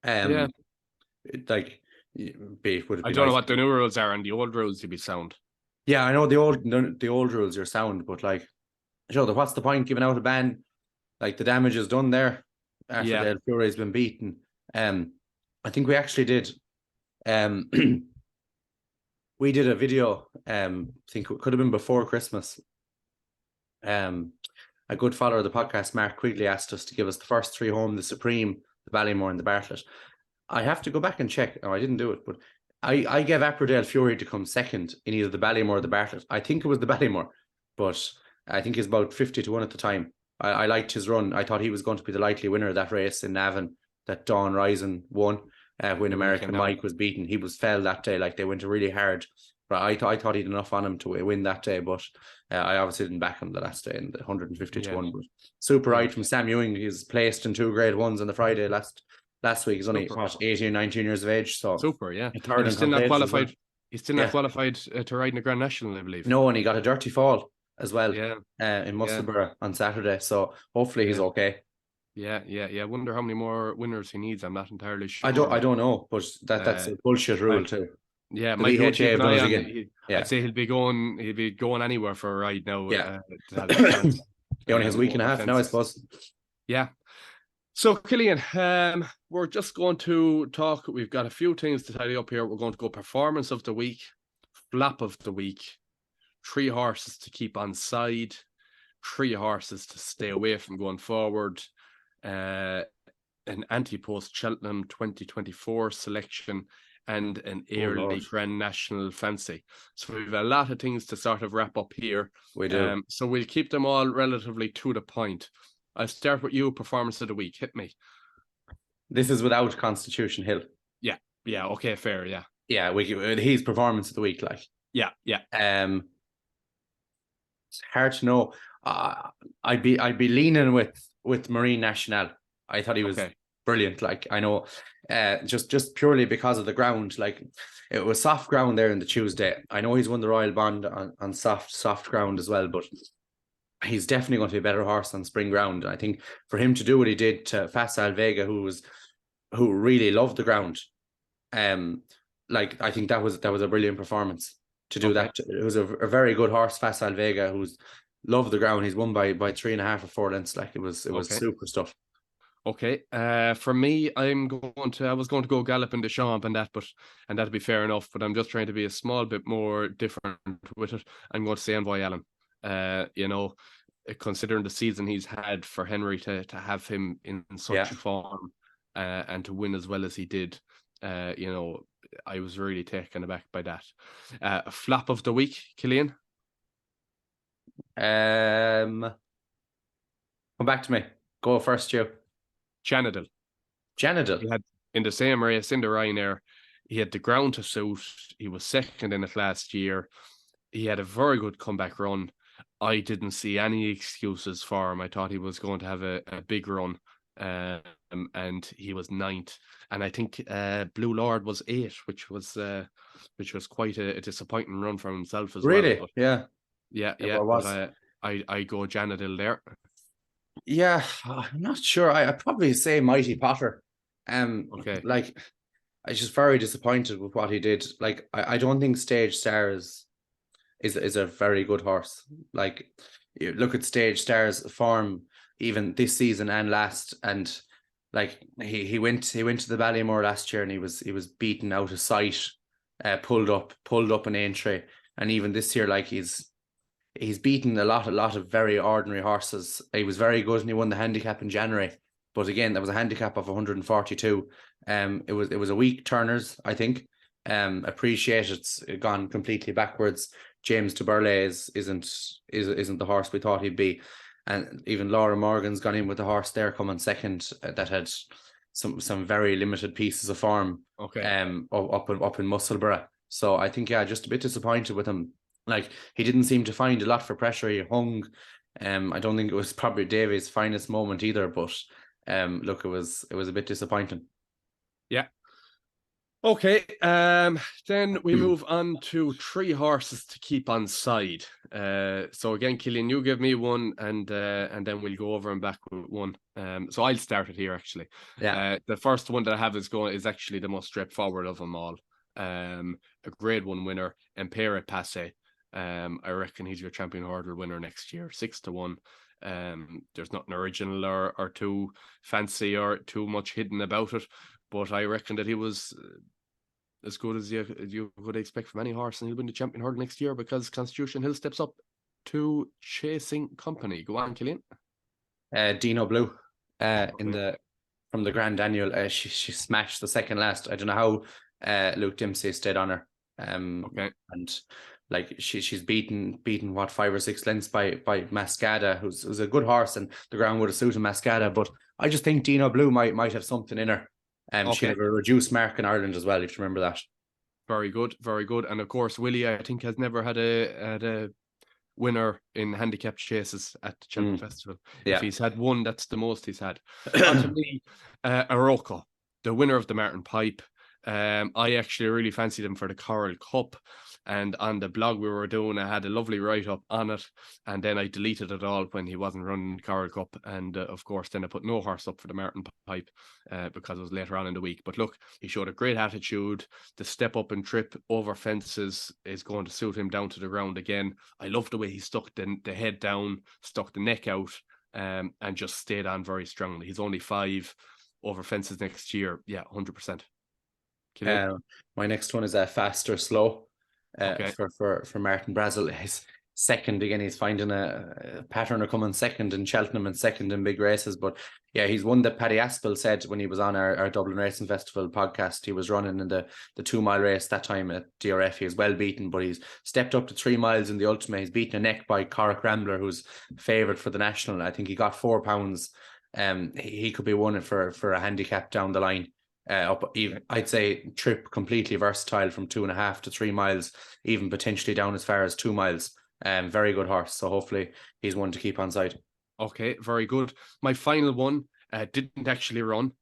Like, I don't know what the new rules are, and the old rules you'd be sound. Yeah, I know the old rules are sound, but like, what's the point giving out a ban? Like the damage is done there after the Fury's been beaten. I think we actually did. We did a video. I think it could have been before Christmas. A good follower of the podcast, Mark Quigley, asked us to give us the first 3 home: the Supreme, the Ballymore, and the Bartlett. I have to go back and check. No, I didn't do it, but I gave Aphrodite Fury to come second in either the Ballymore or the Bartlett. I think it was the Ballymore, but I think he's about 50 to 1 at the time. I liked his run. I thought he was going to be the likely winner of that race in Navan that Dawn Rising won when American Mike was beaten. He was fell that day. Like they went a really hard But I thought he'd enough on him to win that day, but I obviously didn't back him the last day in the 150 to 1. But super ride from Sam Ewing. He's placed in 2 Grade 1s on the Friday last week. He's only 18, 19 years of age. So super, yeah. And he's still not qualified. Well. He's still not qualified to ride in the Grand National, I believe. No, and he got a dirty fall as well. In Musselburgh on Saturday. So hopefully he's okay. Yeah. Wonder how many more winners he needs. I'm not entirely sure. I don't know, but that's a bullshit rule too. Yeah, Mike would keep an eye on. I'd say he'll be going anywhere for a ride now. Yeah. He only has a week and a half now, I suppose. Yeah. So, Killian, we're just going to talk. We've got a few things to tidy up here. We're going to go performance of the week, flap of the week, 3 horses to keep on side, 3 horses to stay away from going forward, an Antepost Cheltenham 2024 selection, and an early Grand National Fancy. So we've a lot of things to sort of wrap up here. We do. So we'll keep them all relatively to the point. I'll start with you, performance of the week. Hit me. This is without Constitution Hill. Yeah, okay, fair, yeah. Yeah, he's performance of the week, like. Yeah. It's hard to know. I'd be leaning with Marine National. I thought he was brilliant. Like, I know, just purely because of the ground. Like, it was soft ground there in the Tuesday. I know he's won the Royal Bond on soft ground as well, but he's definitely going to be a better horse on spring ground. I think for him to do what he did to Facile Vega, who really loved the ground, like, I think that was a brilliant performance to do that. It was a very good horse, Facile Vega, who's loved the ground. He's won by 3.5 or 4 lengths. Like, it was super stuff. Okay. For me, I was going to go Gallop and Deschamps and that'd be fair enough, but I'm just trying to be a small bit more different with it. I'm going to say Envoy Allen. Considering the season he's had, for Henry to have him in such form and to win as well as he did, I was really taken aback by that. Flap of the week, Killian? Come back to me. Go first, Joe. Janadil. He had, in the same race in the Ryanair, he had the ground to suit. He was second in it last year. He had a very good comeback run. I didn't see any excuses for him. I thought he was going to have a big run, and he was 9th. And I think Blue Lord was 8th, which was quite a disappointing run for himself as well. Really? Yeah. But I go Janadil there. Yeah, I'm not sure. I'd probably say Mighty Potter. Like, I was just very disappointed with what he did. Like, I don't think Stage Star is a very good horse. Like, you look at Stage Star's form even this season and last, and like he went to the Ballymore last year and he was beaten out of sight, pulled up an entry, and even this year, like, he's beaten a lot of very ordinary horses. He was very good and he won the handicap in January, but again, that was a handicap of 142. It was a weak turners, I think. Appreciate it's gone completely backwards. James de Burley isn't the horse we thought he'd be, and even Laura Morgan's gone in with the horse there coming second that had some very limited pieces of form. Up in Musselburgh. So I think just a bit disappointed with him. Like, he didn't seem to find a lot for pressure. He hung. I don't think it was probably Davies' finest moment either, but look, it was a bit disappointing. Yeah. Okay, then we move on to 3 horses to keep on side. So again, Killian, you give me one, and then we'll go over and back with one. So I'll start it here, actually. Yeah. The first one that I have is actually the most straightforward of them all. A Grade 1 winner, Impere Passe. I reckon he's your champion hurdle winner next year, 6-1. There's nothing original or too fancy or too much hidden about it, but I reckon that he was as good as you would expect from any horse, and he'll win the champion hurdle next year because Constitution Hill steps up to chasing company. Go on, Killian. Dino Blue from the Grand Annual. She smashed the second last. I don't know how Luke Dempsey stayed on her. And like she's beaten what 5 or 6 lengths by Mascada, who's a good horse, and the ground would have suited Mascada. But I just think Dino Blue might have something in her. She had a reduced mark in Ireland as well, if you remember that. Very good, very good. And of course, Willie, I think, has never had a winner in handicap chases at the Cheltenham Festival. Yeah. If he's had one, that's the most he's had. On to me, Aroko, the winner of the Martin Pipe. I actually really fancied him for the Coral Cup, and on the blog we were doing, I had a lovely write-up on it, and then I deleted it all when he wasn't running Coral Cup, and of course then I put no horse up for the Martin Pipe because it was later on in the week. But look, he showed a great attitude. The step up and trip over fences is going to suit him down to the ground again. I love the way he stuck the head down, stuck the neck out, and just stayed on very strongly. He's only 5 over fences next year. Yeah, 100%. My next one is a Faster Slow Okay. for Martin Brazel. He's second again. He's finding a pattern of coming second in Cheltenham and second in big races. But yeah, he's one that Paddy Aspel said when he was on our Dublin Racing Festival podcast. He was running in the 2 mile race that time at DRF. He was well beaten, but he's stepped up to 3 miles in the ultimate. He's beaten a neck by Cork Rambler, who's favoured for the national. I think he got £4. He could be one for a handicap down the line. I'd say trip completely versatile from 2.5 to 3 miles, even potentially down as far as 2 miles. Very good horse, so hopefully he's one to keep on side. Okay, very good. My final one didn't actually run.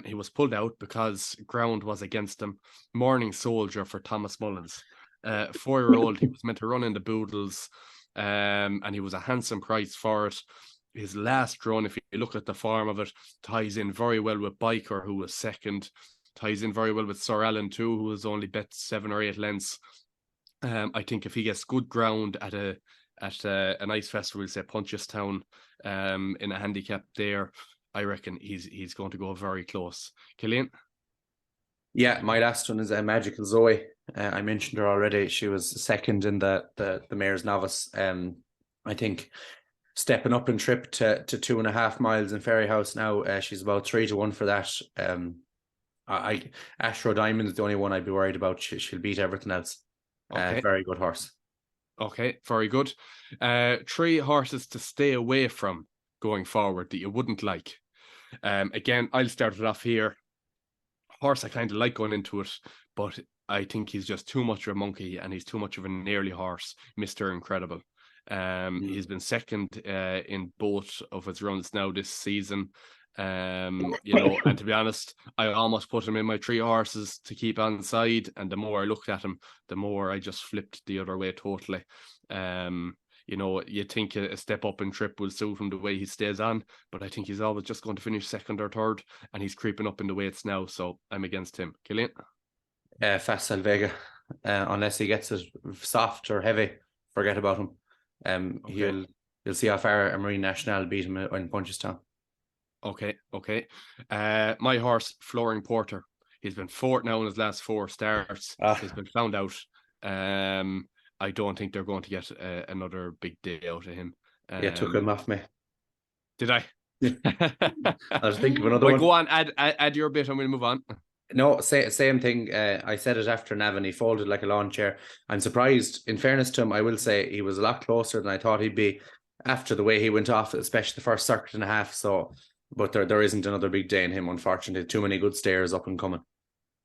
He was pulled out because ground was against him. Morning Soldier for Thomas Mullins. 4-year-old, he was meant to run in the Boodles, and he was a handsome price for it. His last run, if you look at the form of it, ties in very well with Biker, who was second. Ties in very well with Sir Alan too, who was only bet 7 or 8 lengths. I think if he gets good ground at a nice festival, say Punchestown, in a handicap there, I reckon he's going to go very close. Killian? Yeah, my last one is a Magical Zoy. I mentioned her already. She was second in the Mayor's Novice. I think stepping up in trip to 2.5 miles in Ferryhouse now. She's about 3 to 1 for that. Ashro Diamond is the only one I'd be worried about. She'll beat everything else. Okay. Very good horse. Okay, very good. 3 horses to stay away from going forward that you wouldn't like. Again, I'll start it off here. Horse I kind of like going into it, but I think he's just too much of a monkey and he's too much of an early horse, Mr. Incredible. He's been second in both of his runs now this season. And to be honest, I almost put him in my 3 horses to keep on side, and the more I looked at him, the more I just flipped the other way totally. You think a step up in trip will suit him the way he stays on, but I think he's always just going to finish second or third, and he's creeping up in the weights now, so I'm against him. Killian? Fast Salvega. Unless he gets it soft or heavy, forget about him. Okay. You'll see how far a Marine National beat him in Punchestown. Okay. My horse, Flooring Porter. He's been 4th now in his last 4 starts. He's been found out. I don't think they're going to get another big day out of him. You took him off me. Did I? I was thinking of another one. Go on, add your bit and we'll move on. No, same thing. I said it after Navan. He folded like a lawn chair. I'm surprised. In fairness to him, I will say he was a lot closer than I thought he'd be after the way he went off, especially the first circuit and a half. So, but there isn't another big day in him, unfortunately. Too many good stairs up and coming.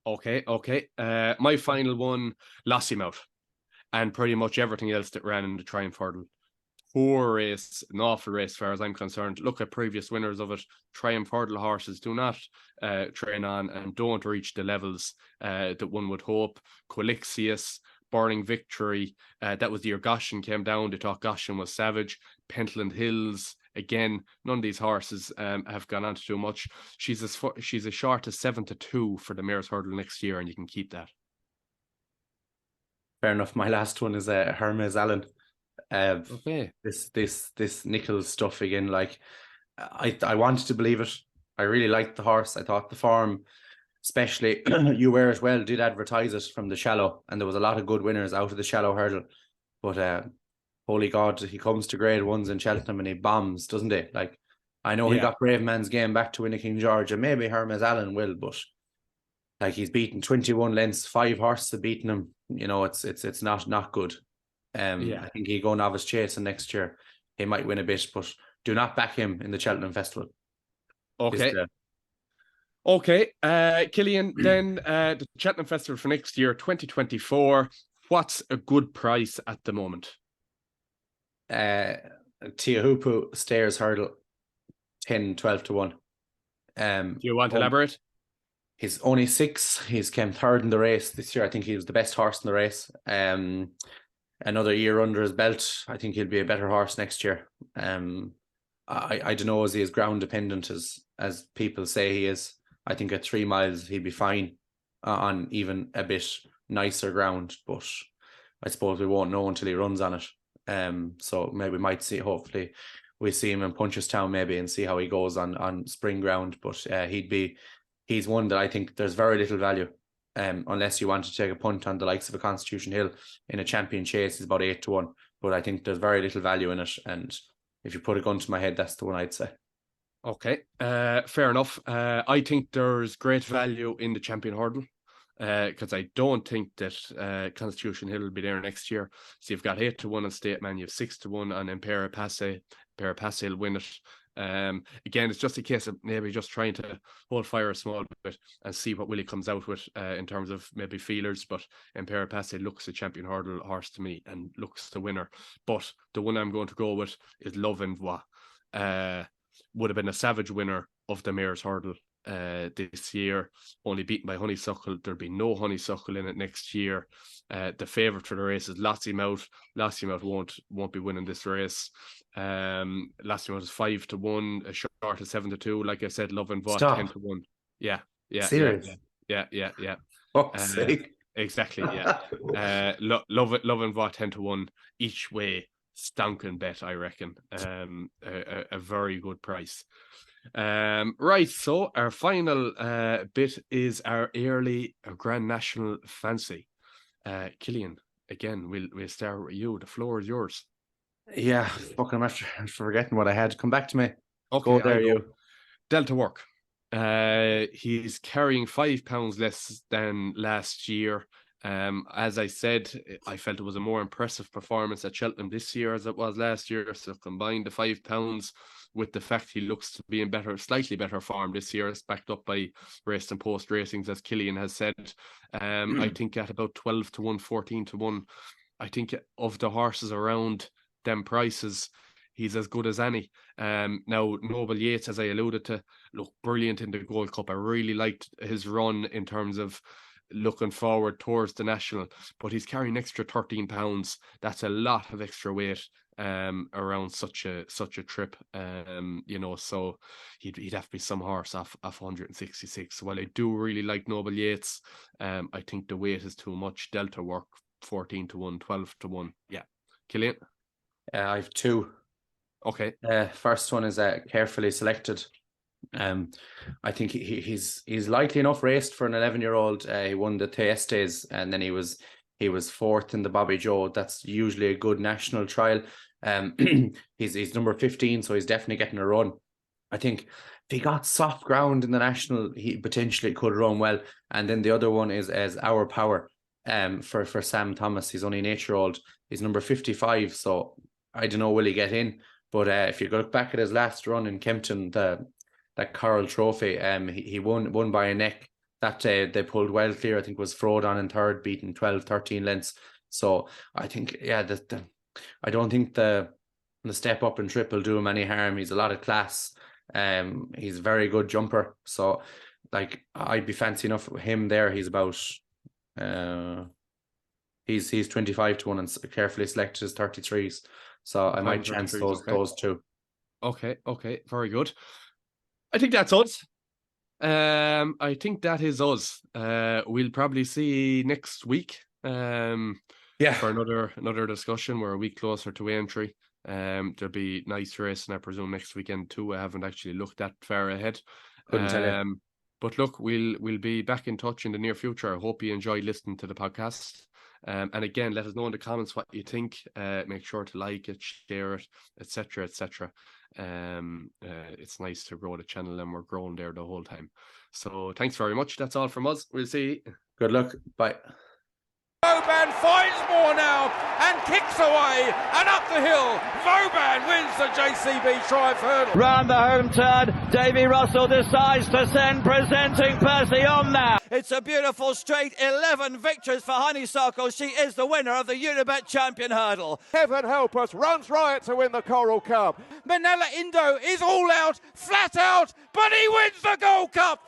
Okay. My final one, Lossiemouth, and pretty much everything else that ran in the Triumph Hurdle. Poor race, an awful race as far as I'm concerned. Look at previous winners of it. Triumph Hurdle horses do not train on and don't reach the levels that one would hope. Quilixius, Burning Victory, that was the year Goshen came down. They thought Goshen was savage. Pentland Hills, again, none of these horses have gone on to too much. She's as short as 7 to 2 for the Mayor's Hurdle next year, and you can keep that. Fair enough. My last one is Hermes Allen. Okay. This Nichols stuff again. Like I wanted to believe it. I really liked the horse. I thought the form, especially You Wear It Well, did advertise it from the shallow, and there was a lot of good winners out of the shallow hurdle. But holy God, he comes to grade 1s in Cheltenham and he bombs, doesn't he? Like I know he got Brave Man's Game back to win a King George, and maybe Hermes Allen will, but like he's beaten 21 lengths, 5 horses have beaten him. It's not good. I think he'll go novice chasing next year. He might win a bit, but do not back him in the Cheltenham Festival. Okay. Okay, Killian, then the Cheltenham Festival for next year, 2024. What's a good price at the moment? Tiahupu Stairs Hurdle, 10, 12 to 1. Do you want to elaborate? He's only 6. He's came third in the race this year. I think he was the best horse in the race. Another year under his belt, I think he'll be a better horse next year. I don't know, is he as ground dependent as people say he is? I think at 3 miles he'd be fine on even a bit nicer ground, but I suppose we won't know until he runs on it. So maybe we might see, hopefully we see him in Punchestown maybe and see how he goes on spring ground. But he's one that I think there's very little value. Unless you want to take a punt on the likes of a Constitution Hill in a champion chase, is about 8 to 1. But I think there's very little value in it, and if you put a gun to my head, that's the one I'd say. Okay, fair enough. I think there's great value in the champion hurdle, because I don't think that Constitution Hill will be there next year. So you've got 8 to 1 on State Man, you have 6 to 1 on Impera Passe. Impera Passe will win it. Again, it's just a case of maybe just trying to hold fire a small bit and see what Willie comes out with in terms of maybe feelers. But Impera Passe looks a champion hurdle horse to me and looks the winner. But the one I'm going to go with is Love and Voix. Would have been a savage winner of the Mayor's Hurdle this year, only beaten by Honeysuckle. There'll be no Honeysuckle in it next year. The favourite for the race is Lossiemouth. Lossiemouth won't be winning this race. Lossiemouth is 5 to 1, a short of 7 to 2. Like I said, Love and Voix 10 to 1. Yeah. Serious? Yeah. Fuck's sake. Exactly, yeah. Love and Voix 10 to 1 each way. Stonking bet, I reckon. A very good price. Right, so our final bit is our early Grand National Fancy. Killian, again, we'll start with you. The floor is yours. Yeah, fucking I'm after forgetting what I had. Come back to me. Okay, go there, you. Delta Work. He's carrying £5 less than last year. As I said, I felt it was a more impressive performance at Cheltenham this year as it was last year. So combine the £5 with the fact he looks to be in slightly better form this year. It's backed up by Raced and Post Racings, as Killian has said. I think at about 12 to 1, 14 to 1, I think of the horses around them prices, he's as good as any. Now, Noble Yates, as I alluded to, looked brilliant in the Gold Cup. I really liked his run in terms of looking forward towards the National, but he's carrying extra £13. That's a lot of extra weight around such a trip. So he'd have to be some horse off 166. While I do really like Noble Yates, I think the weight is too much. Delta Work 14 to 1, 12 to 1. Yeah. Killian? I have 2. Okay. First one is Carefully Selected. I think he's likely enough raced for an 11-year-old. He won the Teestes, and then he was 4th in the Bobby Joe. That's usually a good national trial. He's number 15, so he's definitely getting a run. I think if he got soft ground in the national, he potentially could run well. And then the other one is as Our Power. For Sam Thomas, he's only an 8-year-old. He's number 55, so I don't know, will he get in? But if you look back at his last run in Kempton, that Coral Trophy, he won by a neck. That they pulled well clear. I think was Frodon in third, beating 12-13 lengths. So I think, I don't think the step up and trip will do him any harm. He's a lot of class. He's a very good jumper. So I'd be fancy enough with him there. He's about he's 25 to 1 and Carefully Selected his 33s. So I might chance those two. Okay, very good. I think that's us. I think that is us. We'll probably see next week. For another discussion. We're a week closer to entry. There'll be nice racing, I presume, next weekend too. I haven't actually looked that far ahead. Couldn't tell you. But look, we'll be back in touch in the near future. I hope you enjoyed listening to the podcast. And again, let us know in the comments what you think. Make sure to like it, share it, etc., etc. It's nice to grow the channel, and we're growing there the whole time. So thanks very much. That's all from us. We'll see you. Good luck. Bye. Vauban finds more now and kicks away and up the hill. Vauban wins the JCB Triumph Hurdle. Round the home turn, Davy Russell decides to send presenting Percy on now. It's a beautiful straight, 11 victories for Honeysuckle. She is the winner of the Unibet Champion Hurdle. Heaven help us, runs riot to win the Coral Cup. Manila Indo is all out, flat out, but he wins the Gold Cup.